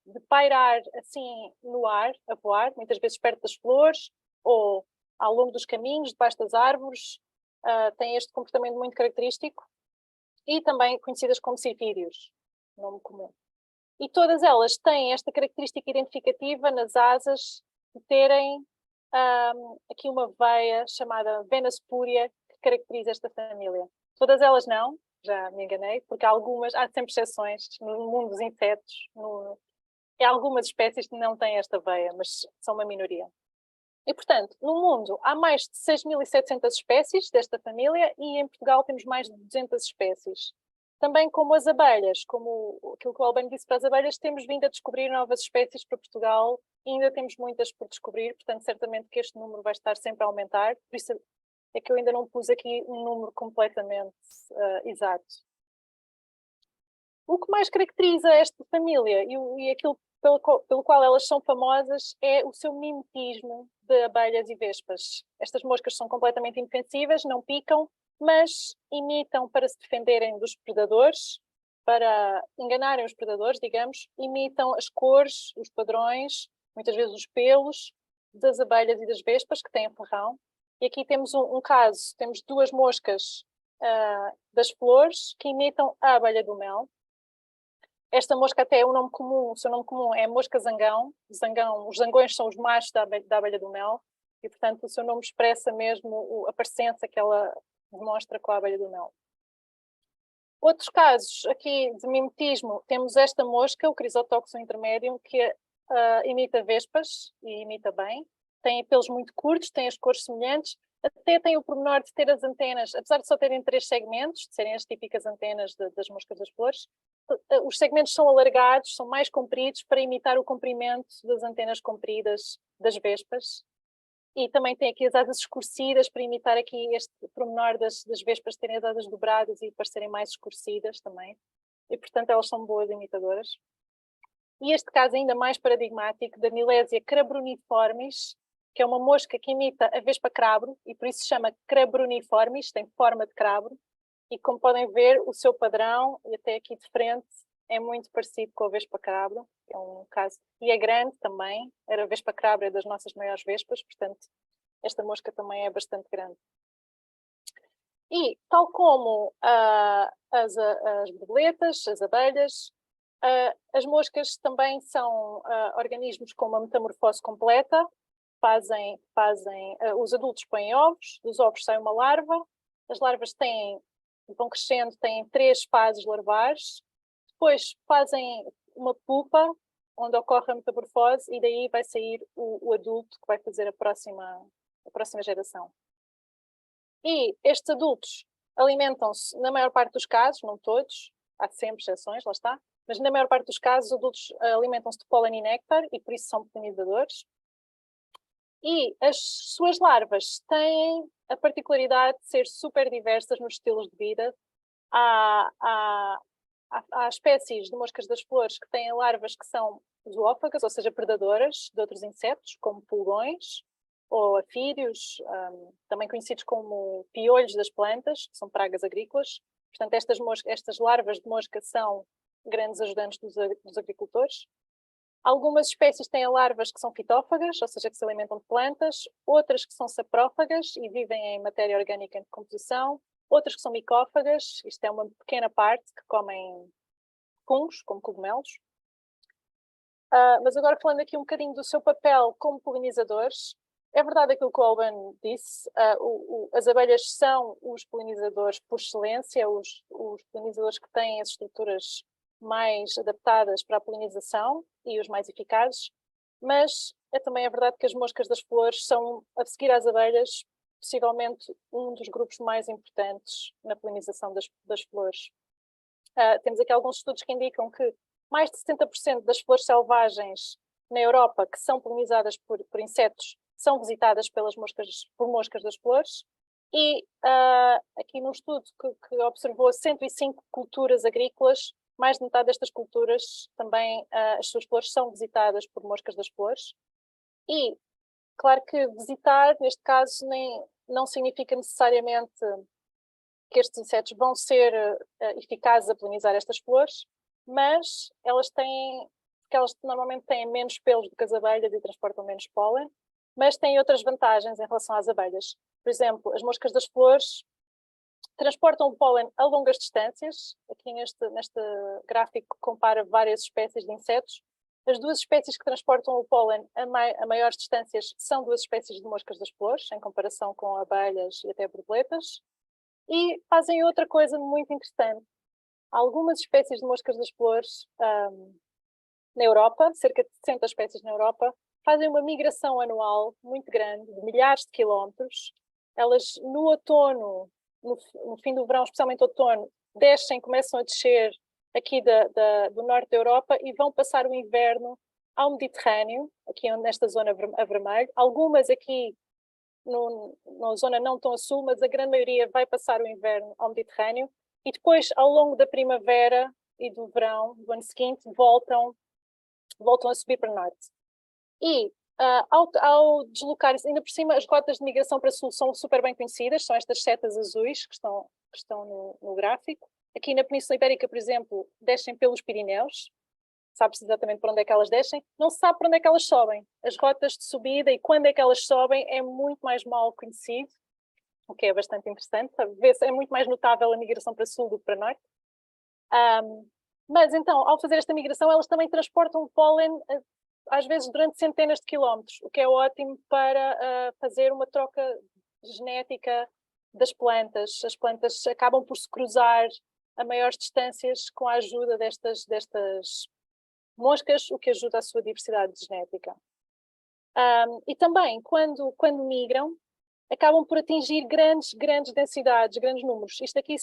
de pairar assim no ar, a voar, muitas vezes perto das flores ou ao longo dos caminhos, debaixo das árvores. Têm este comportamento muito característico. E também conhecidas como sirfídeos, nome comum. E todas elas têm esta característica identificativa nas asas de terem aqui uma veia chamada vena spúria que caracteriza esta família. Todas elas não, já me enganei, porque há sempre exceções no mundo dos insetos. Há algumas espécies que não têm esta veia, mas são uma minoria. E, portanto, no mundo há mais de 6.700 espécies desta família e em Portugal temos mais de 200 espécies. Também como as abelhas, como aquilo que o Albano disse para as abelhas, temos vindo a descobrir novas espécies para Portugal e ainda temos muitas por descobrir, portanto, certamente que este número vai estar sempre a aumentar, por isso é que eu ainda não pus aqui um número completamente exato. O que mais caracteriza esta família e aquilo pelo qual elas são famosas é o seu mimetismo de abelhas e vespas. Estas moscas são completamente inofensivas, não picam, mas imitam para se defenderem dos predadores, para enganarem os predadores, digamos, imitam as cores, os padrões, muitas vezes os pelos das abelhas e das vespas que têm ferrão. E aqui temos um caso, temos duas moscas das flores que imitam a abelha do mel. Esta mosca até é o seu nome comum é mosca zangão. Os zangões são os machos da abelha do mel e, portanto, o seu nome expressa mesmo a parecença que ela demonstra com a abelha do mel. Outros casos aqui de mimetismo, temos esta mosca, o Chrysotoxon intermedium, que imita vespas e imita bem. Tem pelos muito curtos, tem as cores semelhantes, até tem o pormenor de ter as antenas, apesar de só terem 3 segmentos, de serem as típicas antenas das moscas das flores, os segmentos são alargados, são mais compridos para imitar o comprimento das antenas compridas das vespas. E também tem aqui as asas escurecidas para imitar aqui este pormenor das vespas terem as asas dobradas e parecerem mais escurecidas também. E, portanto, elas são boas imitadoras. E este caso ainda mais paradigmático da Milesia crabruniformis, que é uma mosca que imita a vespa crabro e por isso se chama crabruniformis, tem forma de crabro. E como podem ver, o seu padrão, e até aqui de frente, é muito parecido com a vespa crabro. É um caso. E é grande também. A vespa crabro é das nossas maiores vespas, portanto, esta mosca também é bastante grande. E, tal como as borboletas, as abelhas, as moscas também são organismos com uma metamorfose completa. Os adultos põem ovos, dos ovos sai uma larva, as larvas vão crescendo, têm 3 fases larvares, depois fazem uma pupa, onde ocorre a metamorfose, e daí vai sair o adulto que vai fazer a próxima geração. E estes adultos alimentam-se, na maior parte dos casos, não todos, há sempre exceções, lá está, mas na maior parte dos casos os adultos alimentam-se de pólen e néctar, e por isso são polinizadores. E as suas larvas têm a particularidade de ser super diversas nos estilos de vida. Há espécies de moscas das flores que têm larvas que são zoófagas, ou seja, predadoras de outros insetos, como pulgões ou afídeos, também conhecidos como piolhos das plantas, que são pragas agrícolas. Portanto, estas larvas de mosca são grandes ajudantes dos agricultores. Algumas espécies têm larvas que são fitófagas, ou seja, que se alimentam de plantas, outras que são saprófagas e vivem em matéria orgânica em decomposição, outras que são micófagas, isto é uma pequena parte que comem fungos, como cogumelos. Mas agora falando aqui um bocadinho do seu papel como polinizadores, é verdade aquilo que o Alban disse, as abelhas são os polinizadores por excelência, os polinizadores que têm as estruturas mais adaptadas para a polinização e os mais eficazes, mas também é verdade que as moscas das flores são, a seguir às abelhas, possivelmente um dos grupos mais importantes na polinização das flores. Temos aqui alguns estudos que indicam que mais de 60% das flores selvagens na Europa que são polinizadas por insetos são visitadas por moscas das flores. E aqui num estudo que observou 105 culturas agrícolas, mais de metade destas culturas também as suas flores são visitadas por moscas das flores. E claro que visitar, neste caso, não significa necessariamente que estes insetos vão ser eficazes a polinizar estas flores, mas porque elas normalmente têm menos pelos do que as abelhas e transportam menos pólen, mas têm outras vantagens em relação às abelhas. Por exemplo, as moscas das flores transportam o pólen a longas distâncias. Aqui neste gráfico compara várias espécies de insetos. As duas espécies que transportam o pólen a maiores distâncias são duas espécies de moscas das flores, em comparação com abelhas e até borboletas. E fazem outra coisa muito interessante. Algumas espécies de moscas das flores na Europa, cerca de 60 espécies na Europa, fazem uma migração anual muito grande, de milhares de quilómetros. Elas no outono, no fim do verão, especialmente outono, começam a descer aqui do norte da Europa e vão passar o inverno ao Mediterrâneo, aqui nesta zona a vermelho. Algumas aqui na zona não tão a sul, mas a grande maioria vai passar o inverno ao Mediterrâneo e depois, ao longo da primavera e do verão, do ano seguinte, voltam a subir para o norte. E ao deslocar-se, ainda por cima, as rotas de migração para sul são super bem conhecidas, são estas setas azuis que estão no gráfico. Aqui na Península Ibérica, por exemplo, descem pelos Pirineus, sabe-se exatamente por onde é que elas descem, não se sabe por onde é que elas sobem. As rotas de subida e quando é que elas sobem é muito mais mal conhecido, o que é bastante interessante. É muito mais notável a migração para sul do que para norte. Mas então, ao fazer esta migração, elas também transportam o pólen, às vezes durante centenas de quilómetros, o que é ótimo para fazer uma troca genética das plantas. As plantas acabam por se cruzar a maiores distâncias com a ajuda destas moscas, o que ajuda a sua diversidade genética. E também, quando migram, acabam por atingir grandes densidades, grandes números. Isto aqui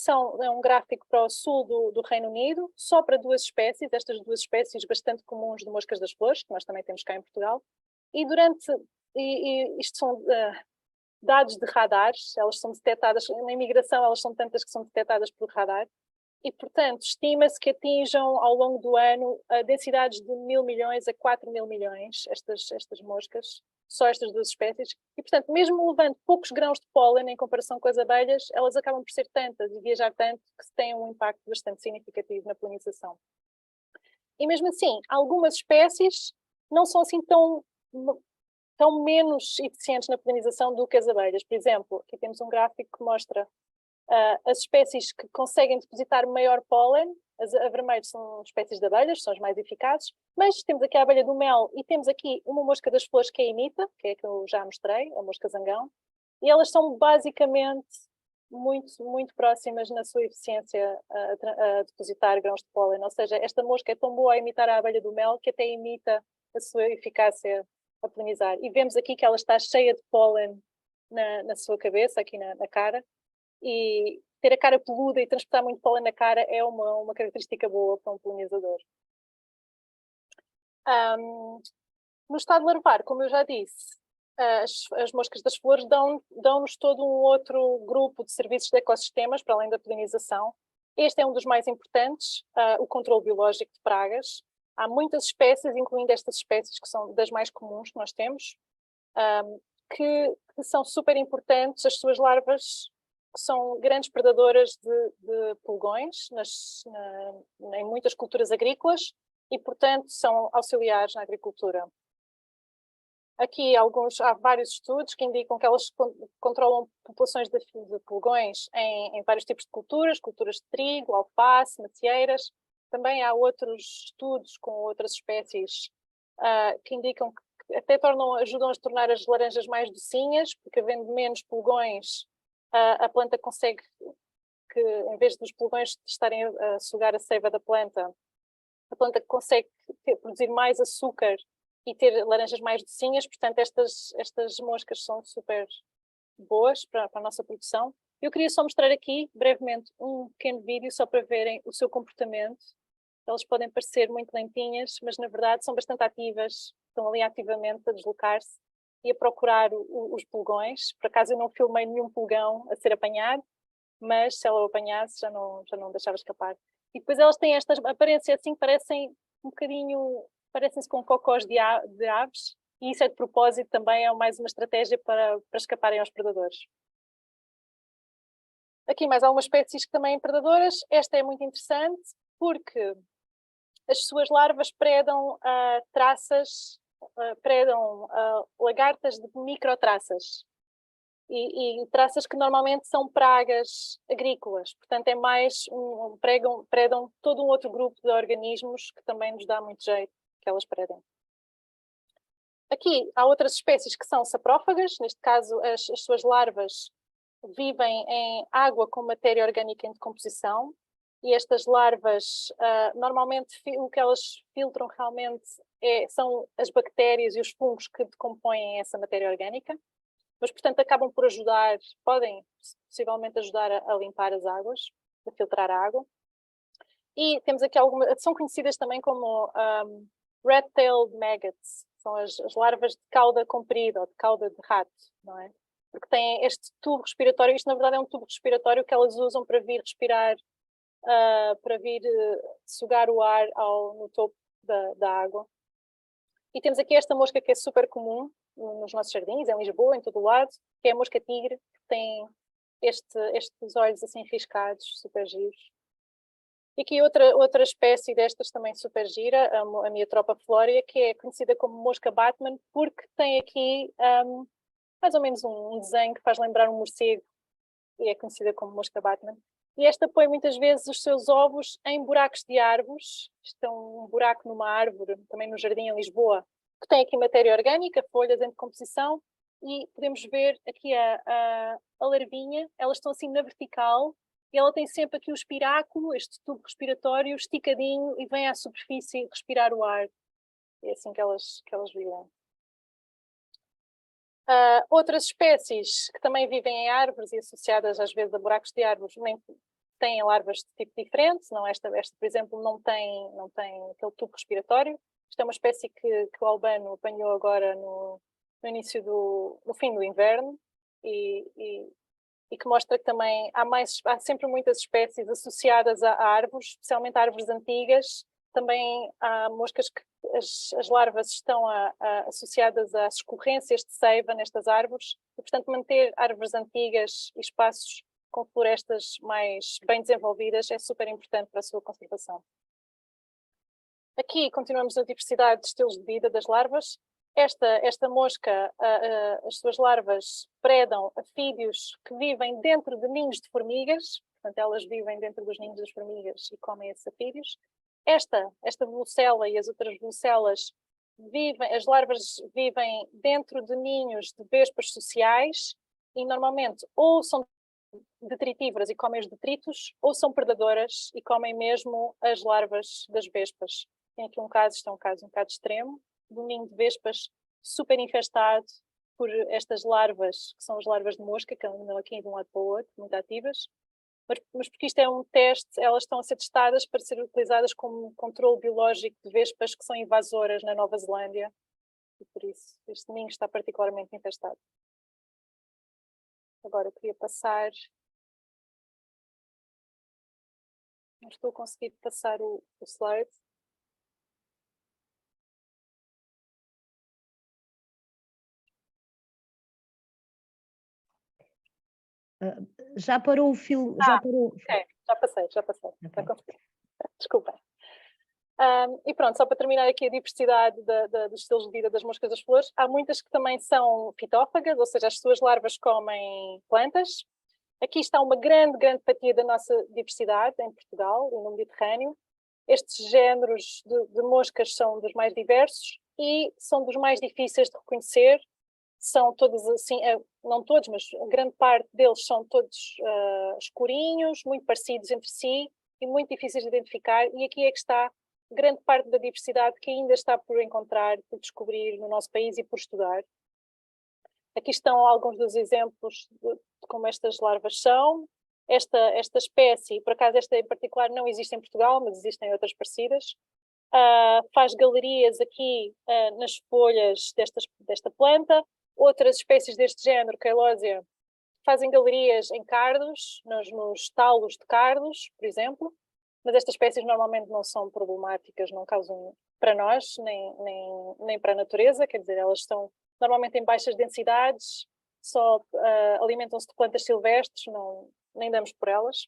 é um gráfico para o sul do Reino Unido, só para duas espécies, estas duas espécies bastante comuns de moscas das flores, que nós também temos cá em Portugal. E isto são dados de radares, elas são detectadas, na imigração elas são tantas que são detectadas por radar, e portanto estima-se que atinjam ao longo do ano densidades de 1.000 milhões a 4.000 milhões, estas moscas, só estas duas espécies, e portanto mesmo levando poucos grãos de pólen em comparação com as abelhas, elas acabam por ser tantas e viajar tanto que têm um impacto bastante significativo na polinização. E mesmo assim, algumas espécies não são assim tão menos eficientes na polinização do que as abelhas. Por exemplo, aqui temos um gráfico que mostra as espécies que conseguem depositar maior pólen. A vermelho são espécies de abelhas, são as mais eficazes, mas temos aqui a abelha do mel e temos aqui uma mosca das flores que é a imita, que é a que eu já mostrei, a mosca zangão, e elas são basicamente muito próximas na sua eficiência a depositar grãos de pólen, ou seja, esta mosca é tão boa a imitar a abelha do mel que até imita a sua eficácia a polinizar. E vemos aqui que ela está cheia de pólen na sua cabeça, aqui na cara, e ter a cara peluda e transportar muito pólen na cara é uma característica boa para um polinizador. No estado larvar, como eu já disse, as moscas das flores dão-nos todo um outro grupo de serviços de ecossistemas, para além da polinização. Este é um dos mais importantes, o controle biológico de pragas. Há muitas espécies, incluindo estas espécies que são das mais comuns que nós temos, que são super importantes. As suas larvas são grandes predadoras de pulgões em muitas culturas agrícolas e, portanto, são auxiliares na agricultura. Aqui há vários estudos que indicam que elas controlam populações de pulgões em vários tipos de culturas de trigo, alface, macieiras. Também há outros estudos com outras espécies que indicam que até ajudam a tornar as laranjas mais docinhas, porque havendo menos pulgões, a planta consegue que, em vez dos pulgões estarem a sugar a seiva da planta, a planta consegue produzir mais açúcar e ter laranjas mais docinhas. Portanto, estas moscas são super boas para a nossa produção. Eu queria só mostrar aqui, brevemente, um pequeno vídeo só para verem o seu comportamento. Elas podem parecer muito lentinhas, mas na verdade são bastante ativas, estão ali ativamente a deslocar-se e a procurar os pulgões. Por acaso eu não filmei nenhum pulgão a ser apanhado, mas se ela o apanhasse já não deixava escapar. E depois elas têm esta aparência assim, parecem um bocadinho, parecem-se com cocós de aves, e isso é de propósito também, é mais uma estratégia para escaparem aos predadores. Aqui mais algumas espécies que também predadoras. Esta é muito interessante porque as suas larvas predam lagartas de microtraças. E traças que normalmente são pragas agrícolas, portanto é mais predam todo um outro grupo de organismos que também nos dá muito jeito que elas predem. Aqui há outras espécies que são saprófagas, neste caso as suas larvas vivem em água com matéria orgânica em decomposição, e estas larvas normalmente o que elas filtram realmente são as bactérias e os fungos que decompõem essa matéria orgânica. Mas, portanto, acabam por podem possivelmente ajudar a limpar as águas, a filtrar a água. E temos aqui são conhecidas também como rat-tailed maggots, são as larvas de cauda comprida ou de cauda de rato, não é? Porque têm este tubo respiratório, isto na verdade é um tubo respiratório que elas usam para vir respirar, para vir sugar o ar no topo da água. E temos aqui esta mosca que é super comum nos nossos jardins, em Lisboa, em todo o lado, que é a mosca-tigre, que tem estes olhos assim riscados, super giros. E aqui outra espécie destas também super gira, a Myotropa florea, que é conhecida como mosca Batman, porque tem aqui mais ou menos um desenho que faz lembrar um morcego, e é conhecida como mosca Batman. E esta põe muitas vezes os seus ovos em buracos de árvores. Isto é um buraco numa árvore, também no jardim em Lisboa, que tem aqui matéria orgânica, folhas em decomposição, e podemos ver aqui a larvinha, elas estão assim na vertical, e ela tem sempre aqui o espiráculo, este tubo respiratório esticadinho, e vem à superfície respirar o ar. É assim que elas vivem. Outras espécies que também vivem em árvores e associadas às vezes a buracos de árvores têm larvas de tipo diferente. Não, esta por exemplo, não tem aquele tubo respiratório. Isto é uma espécie que o Albano apanhou agora no fim do inverno e que mostra que também há sempre muitas espécies associadas a árvores, especialmente a árvores antigas. Também há moscas que as larvas estão associadas às escorrências de seiva nestas árvores, e portanto manter árvores antigas e espaços com florestas mais bem desenvolvidas é super importante para a sua conservação. Aqui continuamos a diversidade de estilos de vida das larvas. Esta mosca, as suas larvas predam afídeos que vivem dentro de ninhos de formigas, portanto elas vivem dentro dos ninhos das formigas e comem esses afídeos. Esta volucela e as outras volucelas as larvas vivem dentro de ninhos de vespas sociais e normalmente ou são detritívoras e comem os detritos, ou são predadoras e comem mesmo as larvas das vespas. Tem aqui um caso um bocado extremo, de um ninho de vespas super infestado por estas larvas, que são as larvas de mosca, que andam aqui de um lado para o outro, muito ativas. Mas porque isto é um teste, elas estão a ser testadas para ser utilizadas como controle biológico de vespas que são invasoras na Nova Zelândia. E por isso este ninho está particularmente infestado. Agora eu queria passar... Não estou a conseguir passar o slide. Já parou o filme? Já parou? Ok, já passei. Okay. Desculpa. E pronto, só para terminar aqui a diversidade dos estilos de vida das moscas das flores, há muitas que também são fitófagas, ou seja, as suas larvas comem plantas. Aqui está uma grande fatia da nossa diversidade em Portugal e no Mediterrâneo. Estes géneros de moscas são dos mais diversos e são dos mais difíceis de reconhecer. São todos assim, não todos, mas a grande parte deles são todos escurinhos, muito parecidos entre si e muito difíceis de identificar. E aqui é que está grande parte da diversidade que ainda está por encontrar, por descobrir no nosso país e por estudar. Aqui estão alguns dos exemplos de como estas larvas são. Esta espécie, por acaso esta em particular não existe em Portugal, mas existem outras parecidas. Faz galerias aqui nas folhas desta planta. Outras espécies deste género, Caelósia, fazem galerias em cardos, nos talos de cardos, por exemplo. Mas estas espécies normalmente não são problemáticas, não causam para nós, nem para a natureza, quer dizer, elas estão normalmente em baixas densidades, só alimentam-se de plantas silvestres, nem damos por elas.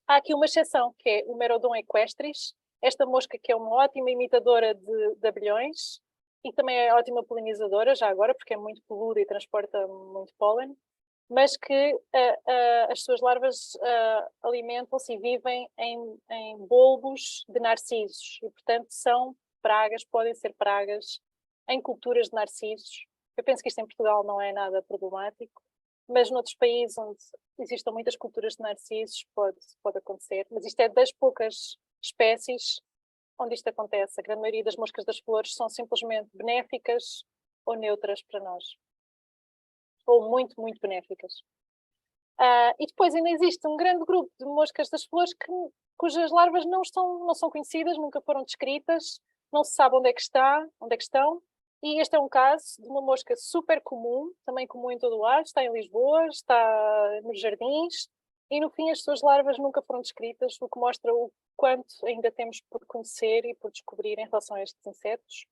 Há aqui uma exceção, que é o Merodon equestris, esta mosca que é uma ótima imitadora de abelhões e também é ótima polinizadora, já agora, porque é muito peluda e transporta muito pólen, mas que as suas larvas alimentam-se e vivem em bulbos de narcisos e, portanto, são pragas, podem ser pragas em culturas de narcisos. Eu penso que isto em Portugal não é nada problemático, mas noutros países onde existam muitas culturas de narcisos pode acontecer. Mas isto é das poucas espécies onde isto acontece. A grande maioria das moscas das flores são simplesmente benéficas ou neutras para nós. Ou muito benéficas. E depois ainda existe um grande grupo de moscas das flores cujas larvas não são conhecidas, nunca foram descritas, não se sabe onde é que estão. E este é um caso de uma mosca super comum, também comum em todo o lado, está em Lisboa, está nos jardins, e no fim as suas larvas nunca foram descritas, o que mostra o quanto ainda temos por conhecer e por descobrir em relação a estes insetos.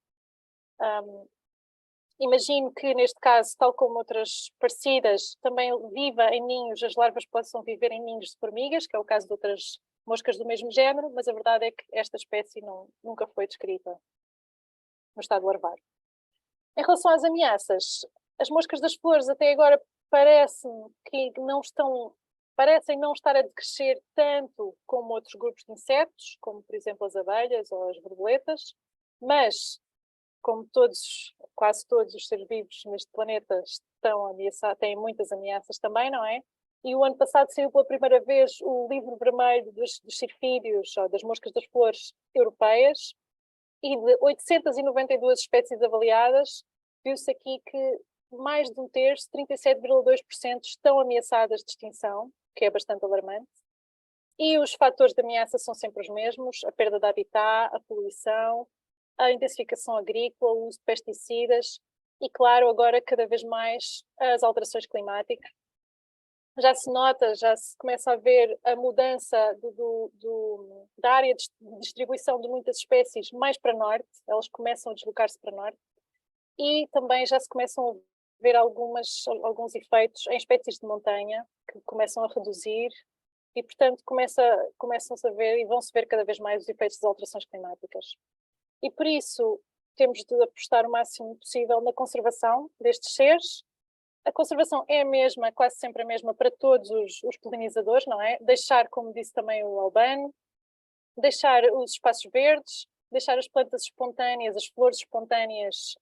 Imagino que neste caso, tal como outras parecidas, também viva em ninhos, as larvas possam viver em ninhos de formigas, que é o caso de outras moscas do mesmo género, mas a verdade é que esta espécie nunca foi descrita no estado larvário. Em relação às ameaças, as moscas das flores até agora parecem não estar a decrescer tanto como outros grupos de insetos, como por exemplo as abelhas ou as borboletas, mas como quase todos os seres vivos neste planeta estão ameaçados, têm muitas ameaças também, não é? E o ano passado saiu pela primeira vez o livro vermelho dos cirfídeos, ou das moscas das flores europeias, e de 892 espécies avaliadas, viu-se aqui que mais de um terço, 37,2%, estão ameaçadas de extinção, que é bastante alarmante. E os fatores de ameaça são sempre os mesmos: a perda de habitat, a poluição, a intensificação agrícola, o uso de pesticidas e, claro, agora cada vez mais as alterações climáticas. Já se nota, já se começa a ver a mudança da área de distribuição de muitas espécies mais para norte, elas começam a deslocar-se para norte, e também já se começam a ver alguns efeitos em espécies de montanha que começam a reduzir e, portanto, começam-se a ver e vão-se ver cada vez mais os efeitos das alterações climáticas. E por isso temos de apostar o máximo possível na conservação destes seres. A conservação é a mesma, quase sempre a mesma para todos os polinizadores, não é? Deixar, como disse também o Albano, deixar os espaços verdes, deixar as plantas espontâneas, as flores espontâneas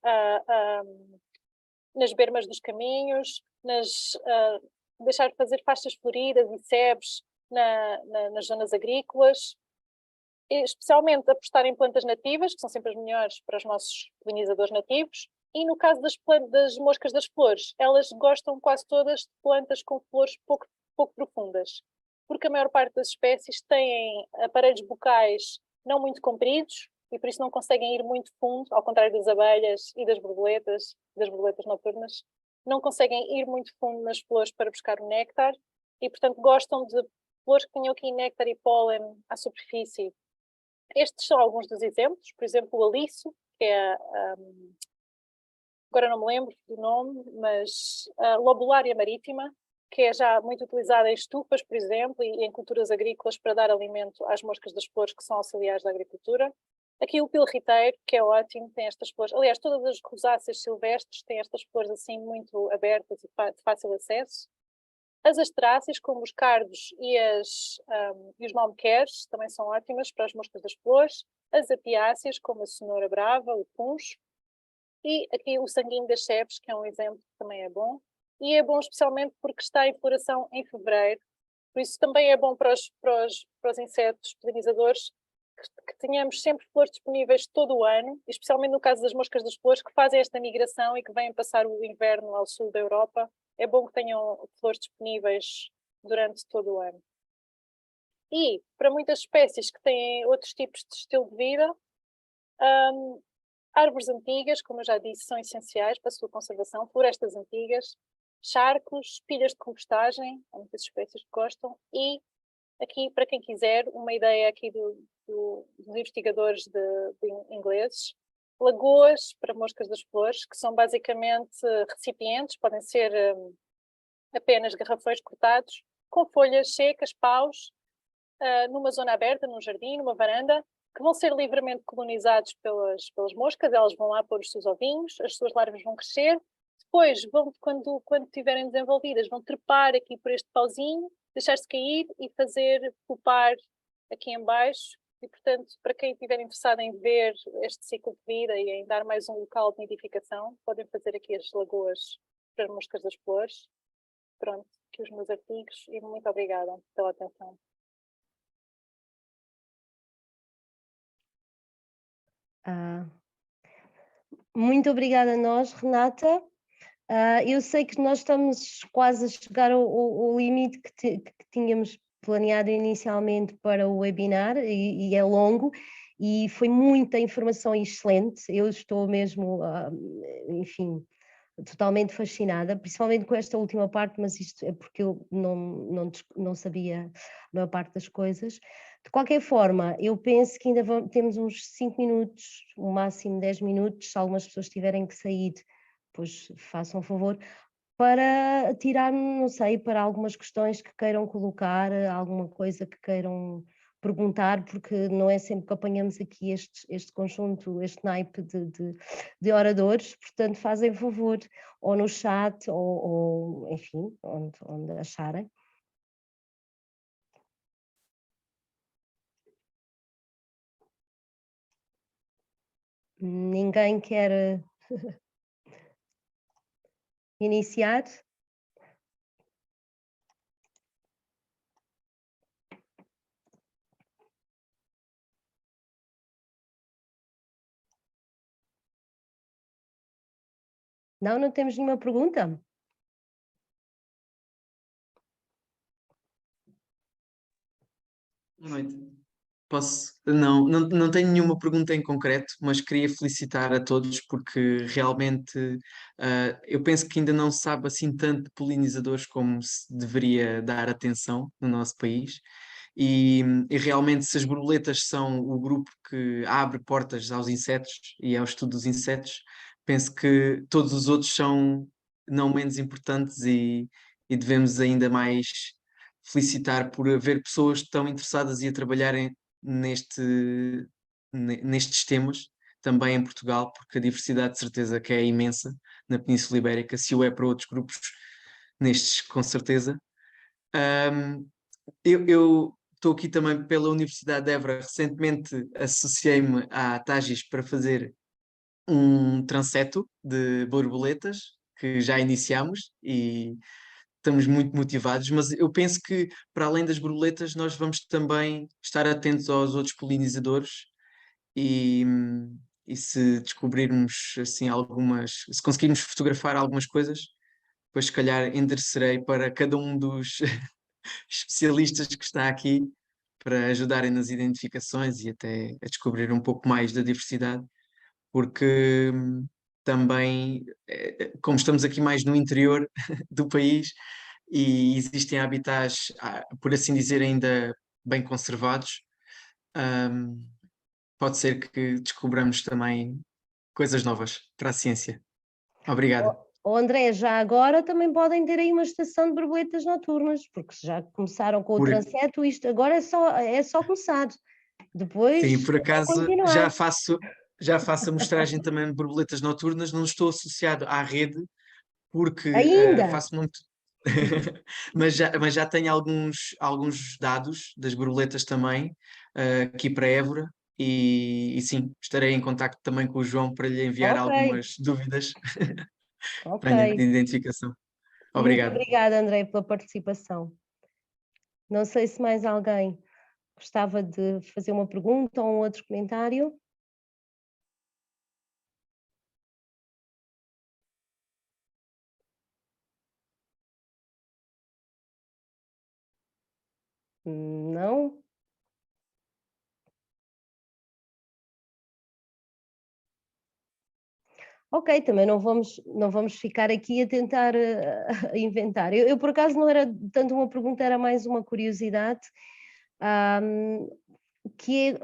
nas bermas dos caminhos, deixar de fazer faixas floridas e sebes nas zonas agrícolas, e especialmente apostar em plantas nativas, que são sempre as melhores para os nossos polinizadores nativos. E no caso das moscas das flores, elas gostam quase todas de plantas com flores pouco profundas, porque a maior parte das espécies têm aparelhos bucais não muito compridos e por isso não conseguem ir muito fundo, ao contrário das abelhas e das borboletas noturnas, não conseguem ir muito fundo nas flores para buscar o néctar e, portanto, gostam de flores que tenham aqui néctar e pólen à superfície. Estes são alguns dos exemplos, por exemplo, o aliço, que é agora não me lembro do nome, mas a lobulária marítima, que é já muito utilizada em estufas, por exemplo, e em culturas agrícolas para dar alimento às moscas das flores que são auxiliares da agricultura. Aqui o pilriteiro, que é ótimo, tem estas flores. Aliás, todas as rosáceas silvestres têm estas flores assim muito abertas e de fácil acesso. As asteráceas, como os cardos e os malmequeres, também são ótimas para as moscas das flores. As apiáceas, como a cenoura brava, o puncho. E aqui o sanguinho das sebes, que é um exemplo que também é bom. E é bom especialmente porque está em floração em fevereiro. Por isso também é bom para os insetos polinizadores que tenhamos sempre flores disponíveis todo o ano, especialmente no caso das moscas das flores, que fazem esta migração e que vêm passar o inverno ao sul da Europa. É bom que tenham flores disponíveis durante todo o ano. E para muitas espécies que têm outros tipos de estilo de vida, árvores antigas, como eu já disse, são essenciais para a sua conservação, florestas antigas, charcos, pilhas de compostagem, há muitas espécies que gostam, e aqui, para quem quiser, uma ideia aqui dos investigadores de ingleses, lagoas para moscas das flores, que são basicamente recipientes, podem ser apenas garrafões cortados, com folhas secas, paus, numa zona aberta, num jardim, numa varanda, que vão ser livremente colonizados pelas moscas, elas vão lá pôr os seus ovinhos, as suas larvas vão crescer, depois, quando estiverem desenvolvidas, vão trepar aqui por este pauzinho, deixar-se cair e fazer pupar aqui em baixo. E, portanto, para quem estiver interessado em ver este ciclo de vida e em dar mais um local de nidificação, podem fazer aqui as lagoas para as moscas das flores. Pronto, aqui os meus artigos e muito obrigada pela atenção. Muito obrigada a nós, Renata. Eu sei que nós estamos quase a chegar ao limite que tínhamos planeado inicialmente para o webinar e é longo e foi muita informação excelente. Eu estou mesmo, enfim, totalmente fascinada, principalmente com esta última parte, mas isto é porque eu não sabia a maior parte das coisas. De qualquer forma, eu penso que ainda temos uns 5 minutos, no máximo 10 minutos, se algumas pessoas tiverem que sair, pois façam um favor, para tirar, não sei, para algumas questões que queiram colocar, alguma coisa que queiram perguntar, porque não é sempre que apanhamos aqui este conjunto, este naipe de oradores, portanto fazem favor, ou no chat, ou enfim, onde acharem. Ninguém quer iniciar? Não temos nenhuma pergunta? Boa noite. Não tenho nenhuma pergunta em concreto, mas queria felicitar a todos porque realmente eu penso que ainda não se sabe assim tanto de polinizadores como se deveria dar atenção no nosso país. E realmente, se as borboletas são o grupo que abre portas aos insetos e ao estudo dos insetos, penso que todos os outros são não menos importantes e devemos ainda mais felicitar por haver pessoas tão interessadas e a trabalharem nestes temas, também em Portugal, porque a diversidade de certeza que é imensa na Península Ibérica, se o é para outros grupos, nestes com certeza. Eu estou aqui também pela Universidade de Évora, recentemente associei-me à Tagis para fazer um transeto de borboletas, que já iniciamos e estamos muito motivados, mas eu penso que para além das borboletas nós vamos também estar atentos aos outros polinizadores e se descobrirmos assim se conseguirmos fotografar algumas coisas, depois se calhar endereçarei para cada um dos especialistas que está aqui para ajudarem nas identificações e até a descobrir um pouco mais da diversidade, porque também, como estamos aqui mais no interior do país e existem habitats, por assim dizer, ainda bem conservados, pode ser que descobramos também coisas novas para a ciência. Obrigado. André, já agora também podem ter aí uma estação de borboletas noturnas, porque já começaram com o transeto, isto agora é só começar. Depois, Sim, por acaso continuar. já faço a mostragem também de borboletas noturnas, não estou associado à rede, porque Ainda? faço muito. Mas já tenho alguns dados das borboletas também, aqui para Évora, e sim, estarei em contacto também com o João para lhe enviar Ok, algumas dúvidas ok. venha, de identificação. Muito Obrigado. obrigada, André, pela participação. Não sei se mais alguém gostava de fazer uma pergunta ou um outro comentário. Não? Ok, também não vamos ficar aqui a tentar a inventar. Eu, por acaso, não era tanto uma pergunta, era mais uma curiosidade, que é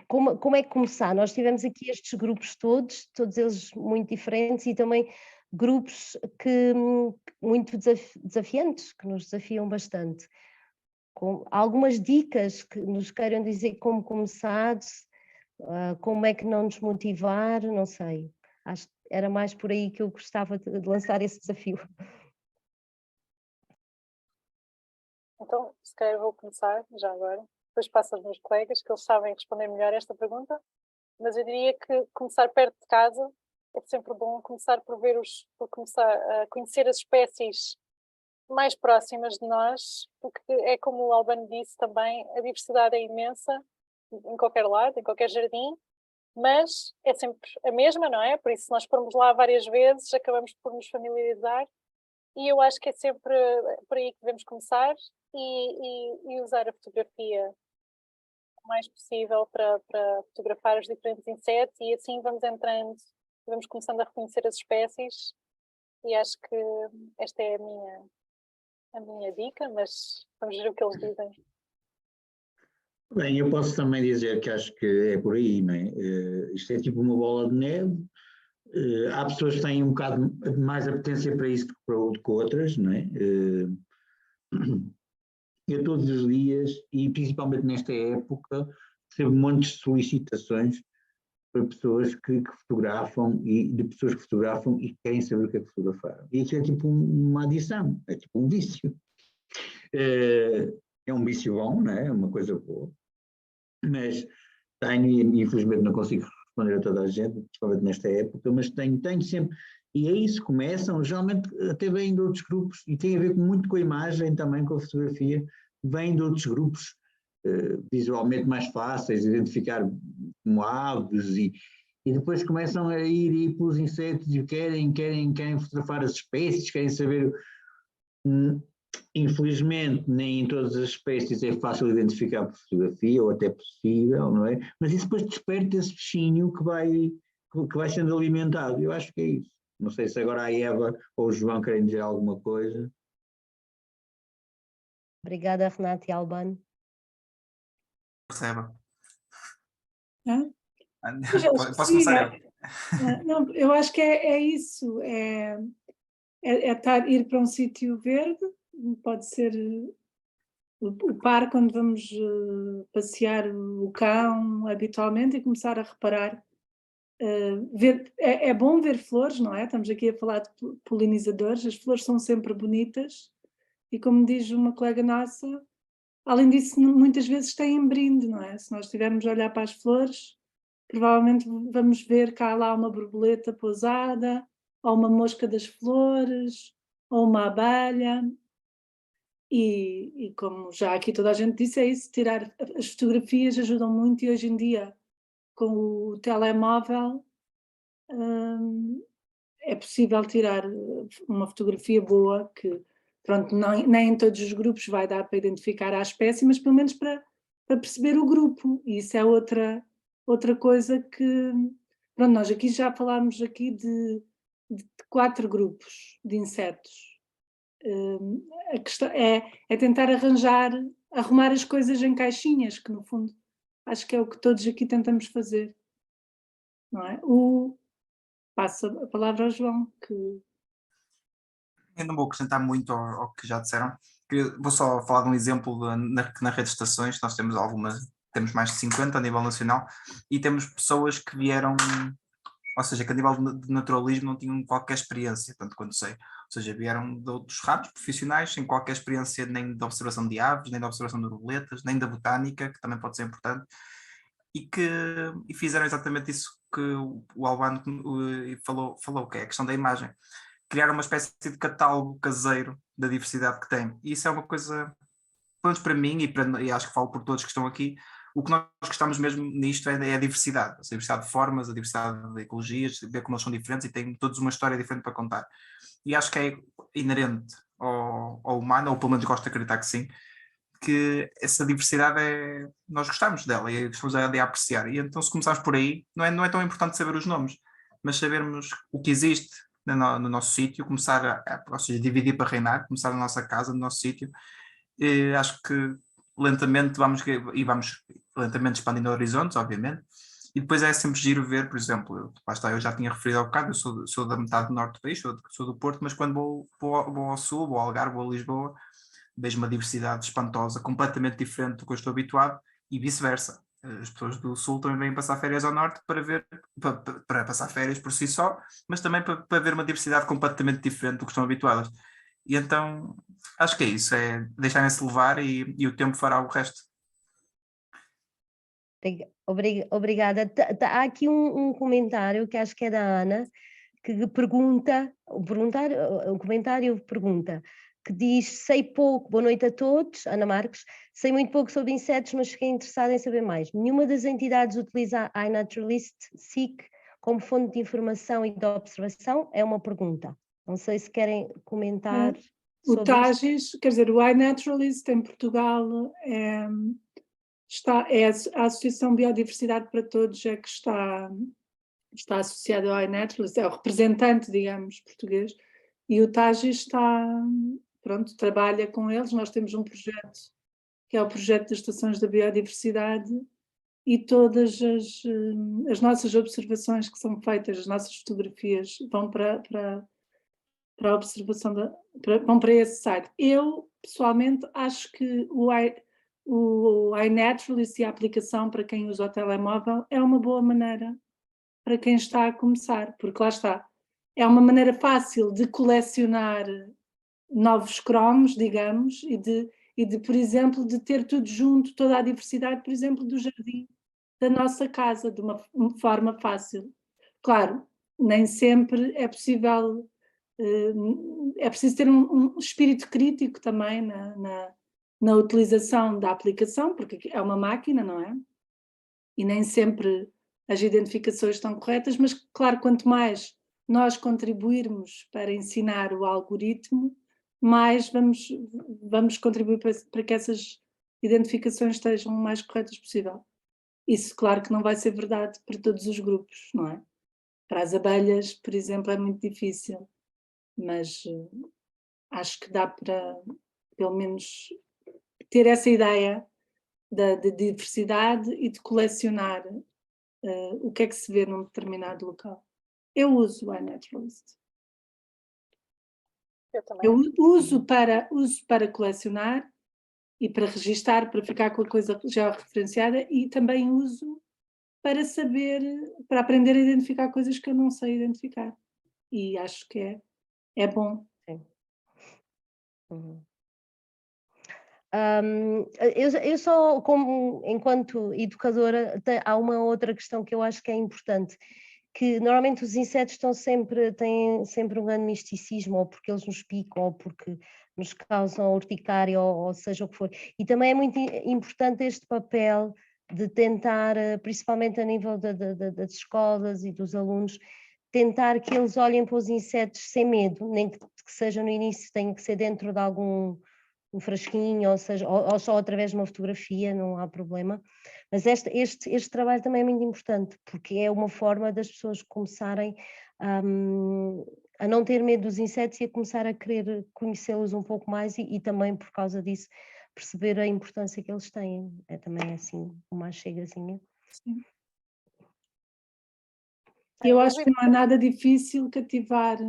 como é que começar? Nós tivemos aqui estes grupos todos eles muito diferentes e também grupos que muito desafiantes, que nos desafiam bastante. Com algumas dicas que nos queiram dizer como começar, como é que não nos motivar, não sei. Acho que era mais por aí que eu gostava de lançar esse desafio. Então, se calhar eu vou começar já agora. Depois passo aos meus colegas, que eles sabem responder melhor esta pergunta. Mas eu diria que começar perto de casa é sempre bom. Começar por começar a conhecer as espécies mais próximas de nós, porque é como o Albano disse também, a diversidade é imensa em qualquer lado, em qualquer jardim, mas é sempre a mesma, não é? Por isso, se nós formos lá várias vezes, acabamos por nos familiarizar, e eu acho que é sempre por aí que devemos começar e usar a fotografia o mais possível para fotografar os diferentes insetos, e assim vamos entrando, vamos começando a reconhecer as espécies, e acho que esta é a minha dica, mas vamos ver o que eles dizem. Bem, eu posso também dizer que acho que é por aí, não é? Isto é tipo uma bola de neve. Há pessoas que têm um bocado mais apetência para isso do que outras, não é? Eu todos os dias, e principalmente nesta época, recebo montes de solicitações para pessoas que fotografam e de pessoas que fotografam e querem saber o que é que fotografaram. E isso é tipo uma adição, é tipo um vício. É um vício bom, não é? É uma coisa boa. Mas tenho, e infelizmente não consigo responder a toda a gente, principalmente nesta época, mas tenho sempre, e é isso, começam, geralmente até vêm de outros grupos, e tem a ver muito com a imagem também, com a fotografia, vêm de outros grupos visualmente mais fáceis, identificar como aves, e depois começam a ir pelos insetos e querem fotografar as espécies, querem saber. Infelizmente, nem em todas as espécies é fácil identificar por fotografia, ou até possível, não é? Mas isso depois desperta esse bichinho que vai sendo alimentado. Eu acho que é isso. Não sei se agora a Eva ou o João querem dizer alguma coisa. Obrigada, Renata e Albano. Perceba. Posso Sim, começar eu? não, eu acho que é isso, ir para um sítio verde, pode ser o parque onde vamos passear o cão habitualmente e começar a reparar. É bom ver flores, não é? Estamos aqui a falar de polinizadores, as flores são sempre bonitas e, como diz uma colega nossa, além disso, muitas vezes têm brinde, não é? Se nós estivermos a olhar para as flores, provavelmente vamos ver cá lá uma borboleta pousada, ou uma mosca das flores, ou uma abelha. E como já aqui toda a gente disse, é isso, tirar as fotografias ajudam muito, e hoje em dia, com o telemóvel, é possível tirar uma fotografia boa, que pronto, nem em todos os grupos vai dar para identificar a espécie, mas pelo menos para perceber o grupo, e isso é outra coisa que, pronto, nós aqui já falámos aqui de 4 grupos de insetos. A questão é tentar arrumar as coisas em caixinhas, que no fundo acho que é o que todos aqui tentamos fazer, não é? Passo a palavra ao João, que... Eu não vou acrescentar muito ao que já disseram. Vou só falar de um exemplo que na rede de estações nós temos algumas temos mais de 50 a nível nacional, e temos pessoas que vieram, ou seja, que a nível de naturalismo não tinham qualquer experiência, tanto quanto sei. Ou seja, vieram de outros ramos profissionais, sem qualquer experiência nem de observação de aves, nem de observação de borboletas, nem da botânica, que também pode ser importante, e fizeram exatamente isso que o Albano falou, que é a questão da imagem. Criaram uma espécie de catálogo caseiro da diversidade que tem. E isso é uma coisa, pelo menos para mim, e acho que falo por todos que estão aqui, o que nós gostamos mesmo nisto é a diversidade. A diversidade de formas, a diversidade de ecologias, ver como eles são diferentes e têm todos uma história diferente para contar. E acho que é inerente ao humano, ou pelo menos gosto de acreditar que sim, que essa diversidade nós gostamos dela e gostamos de apreciar. E então, se começarmos por aí, não é tão importante saber os nomes, mas sabermos o que existe no nosso sítio, começar ou seja, dividir para reinar, começar na nossa casa, no nosso sítio. Acho que lentamente vamos lentamente expandindo horizontes, obviamente, e depois é sempre giro ver, por exemplo, eu já tinha referido ao bocado, eu sou da metade norte do país, sou do Porto, mas quando vou ao sul, vou ao Algarve, vou a Lisboa, vejo uma diversidade espantosa, completamente diferente do que eu estou habituado, e vice-versa. As pessoas do sul também vêm passar férias ao norte para passar férias por si só, mas também para ver uma diversidade completamente diferente do que estão habituadas. E então, acho que é isso, é deixarem-se levar e o tempo fará o resto. Obrigada. Há aqui um comentário que acho que é da Ana, que pergunta, o comentário pergunta, que diz: sei pouco, boa noite a todos, Ana Marques, sei muito pouco sobre insetos, mas fiquei interessada em saber mais. Nenhuma das entidades utiliza a iNaturalist SIC como fonte de informação e de observação? É uma pergunta. Não sei se querem comentar sobre o TAGIS, quer dizer, o iNaturalist em Portugal é a Associação Biodiversidade para Todos, é que está associado ao iNaturalist, é o representante, digamos, português, e o TAGIS trabalha com eles. Nós temos um projeto, que é o projeto das estações da biodiversidade, e todas as nossas observações que são feitas, as nossas fotografias, vão para a observação, vão para esse site. Eu, pessoalmente, acho que o iNaturalist e a aplicação para quem usa o telemóvel é uma boa maneira para quem está a começar, porque lá está, é uma maneira fácil de colecionar novos cromos, digamos, e de, por exemplo, de ter tudo junto, toda a diversidade, por exemplo, do jardim da nossa casa, de uma forma fácil. Claro, nem sempre é possível, é preciso ter um espírito crítico também na utilização da aplicação, porque é uma máquina, não é? E nem sempre as identificações estão corretas, mas claro, quanto mais nós contribuirmos para ensinar o algoritmo, mais vamos contribuir para que essas identificações estejam o mais corretas possível. Isso, claro que não vai ser verdade para todos os grupos, não é? Para as abelhas, por exemplo, é muito difícil, mas acho que dá para, pelo menos, ter essa ideia de diversidade e de colecionar o que é que se vê num determinado local. Eu uso o iNaturalist. Eu uso para colecionar e para registar, para ficar com a coisa georreferenciada, e também uso para saber, para aprender a identificar coisas que eu não sei identificar. E acho que é bom. Sim. Uhum. Eu só, enquanto educadora, há uma outra questão que eu acho que é importante, que normalmente os insetos têm sempre um grande misticismo, ou porque eles nos picam, ou porque nos causam urticária, ou seja o que for. E também é muito importante este papel de tentar, principalmente a nível das escolas e dos alunos, tentar que eles olhem para os insetos sem medo, nem que seja no início, tenha que ser dentro de algum um frasquinho, ou seja, ou só através de uma fotografia, não há problema. Mas este trabalho também é muito importante, porque é uma forma das pessoas começarem a não ter medo dos insetos e a começar a querer conhecê-los um pouco mais e também, por causa disso, perceber a importância que eles têm. É também assim, uma chegazinha. Sim. Eu acho que não é nada difícil cativar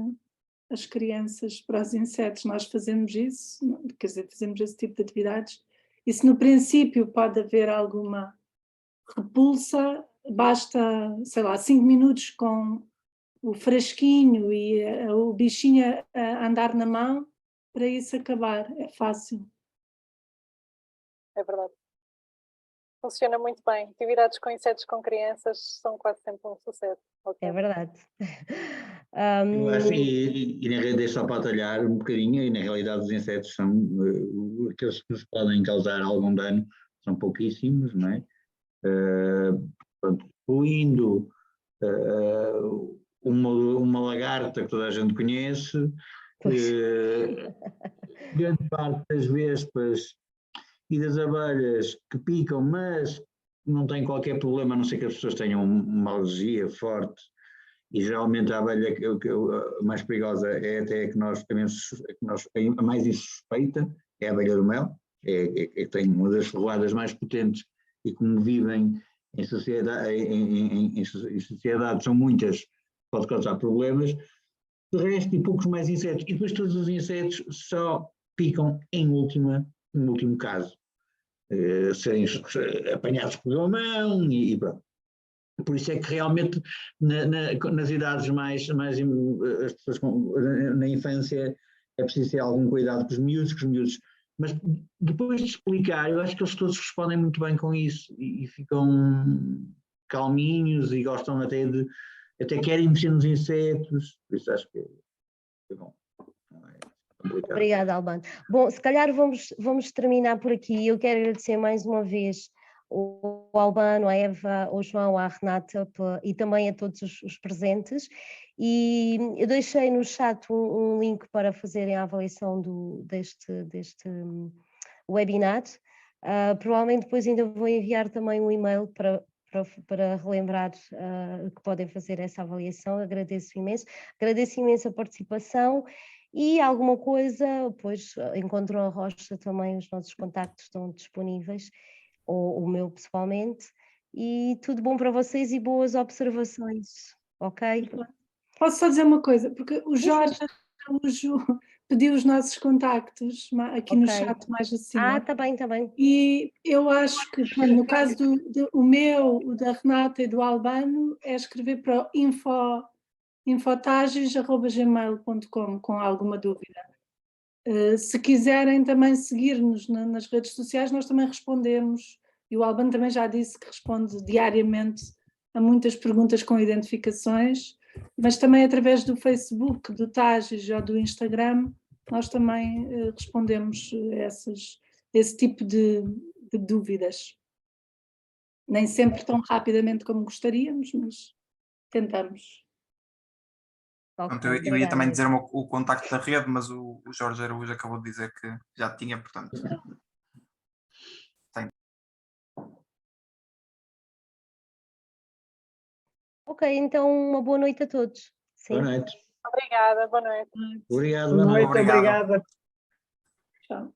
as crianças para os insetos. Nós fazemos isso, quer dizer, fazemos esse tipo de atividades. E se no princípio pode haver alguma repulsa, basta, sei lá, 5 minutos com o frasquinho e o bichinho a andar na mão para isso acabar, é fácil. É verdade. Funciona muito bem. Atividades com insetos com crianças são quase sempre um sucesso. É verdade. Eu acho, e na realidade, só para atalhar um bocadinho, e na realidade os insetos são aqueles que nos podem causar algum dano, são pouquíssimos, não é? Pronto, incluindo uma lagarta que toda a gente conhece, grande parte das vespas e das abelhas que picam, mas não têm qualquer problema, a não ser que as pessoas tenham uma alergia forte. E geralmente a abelha a mais perigosa é até a que nós a mais insuspeita, é a abelha do mel, que tem uma das ferroadas mais potentes e como vivem em sociedade são muitas, pode causar problemas. De resto, e poucos mais insetos. E depois todos os insetos só picam em último caso. Serem apanhados por mão e pronto. Por isso é que realmente nas idades mais as pessoas na infância é preciso ter algum cuidado com os miúdos, mas depois de explicar, eu acho que eles todos respondem muito bem com isso e ficam calminhos e gostam até querem mexer nos insetos, por isso acho que é bom. Não é complicado. Obrigada, Albano. Bom, se calhar vamos terminar por aqui. Eu quero agradecer mais uma vez o Albano, a Eva, o João, a Renata e também a todos os presentes. E eu deixei no chat um link para fazerem a avaliação deste webinar. Provavelmente depois ainda vou enviar também um e-mail para relembrar que podem fazer essa avaliação. Agradeço imenso a participação. E alguma coisa, pois encontram a Rocha também, os nossos contactos estão disponíveis, ou o meu pessoalmente, e tudo bom para vocês e boas observações, ok? Posso só dizer uma coisa, porque o Jorge Araújo pediu os nossos contactos aqui no chat mais acima. Está bem, está bem. E eu acho que no caso o meu, o da Renata e do Albano, é escrever para o infotages@gmail.com com alguma dúvida. Se quiserem também seguir-nos nas redes sociais, nós também respondemos, e o Albano também já disse que responde diariamente a muitas perguntas com identificações, mas também através do Facebook, do Tages ou do Instagram, nós também respondemos esse tipo de dúvidas. Nem sempre tão rapidamente como gostaríamos, mas tentamos. Pronto, eu ia também dizer o contacto da rede, mas o Jorge Araújo acabou de dizer que já tinha, portanto. Tem. Ok, então uma boa noite a todos. Sim. Boa noite. Obrigada, boa noite. Obrigado, Boa noite, Obrigado. obrigada. Tchau.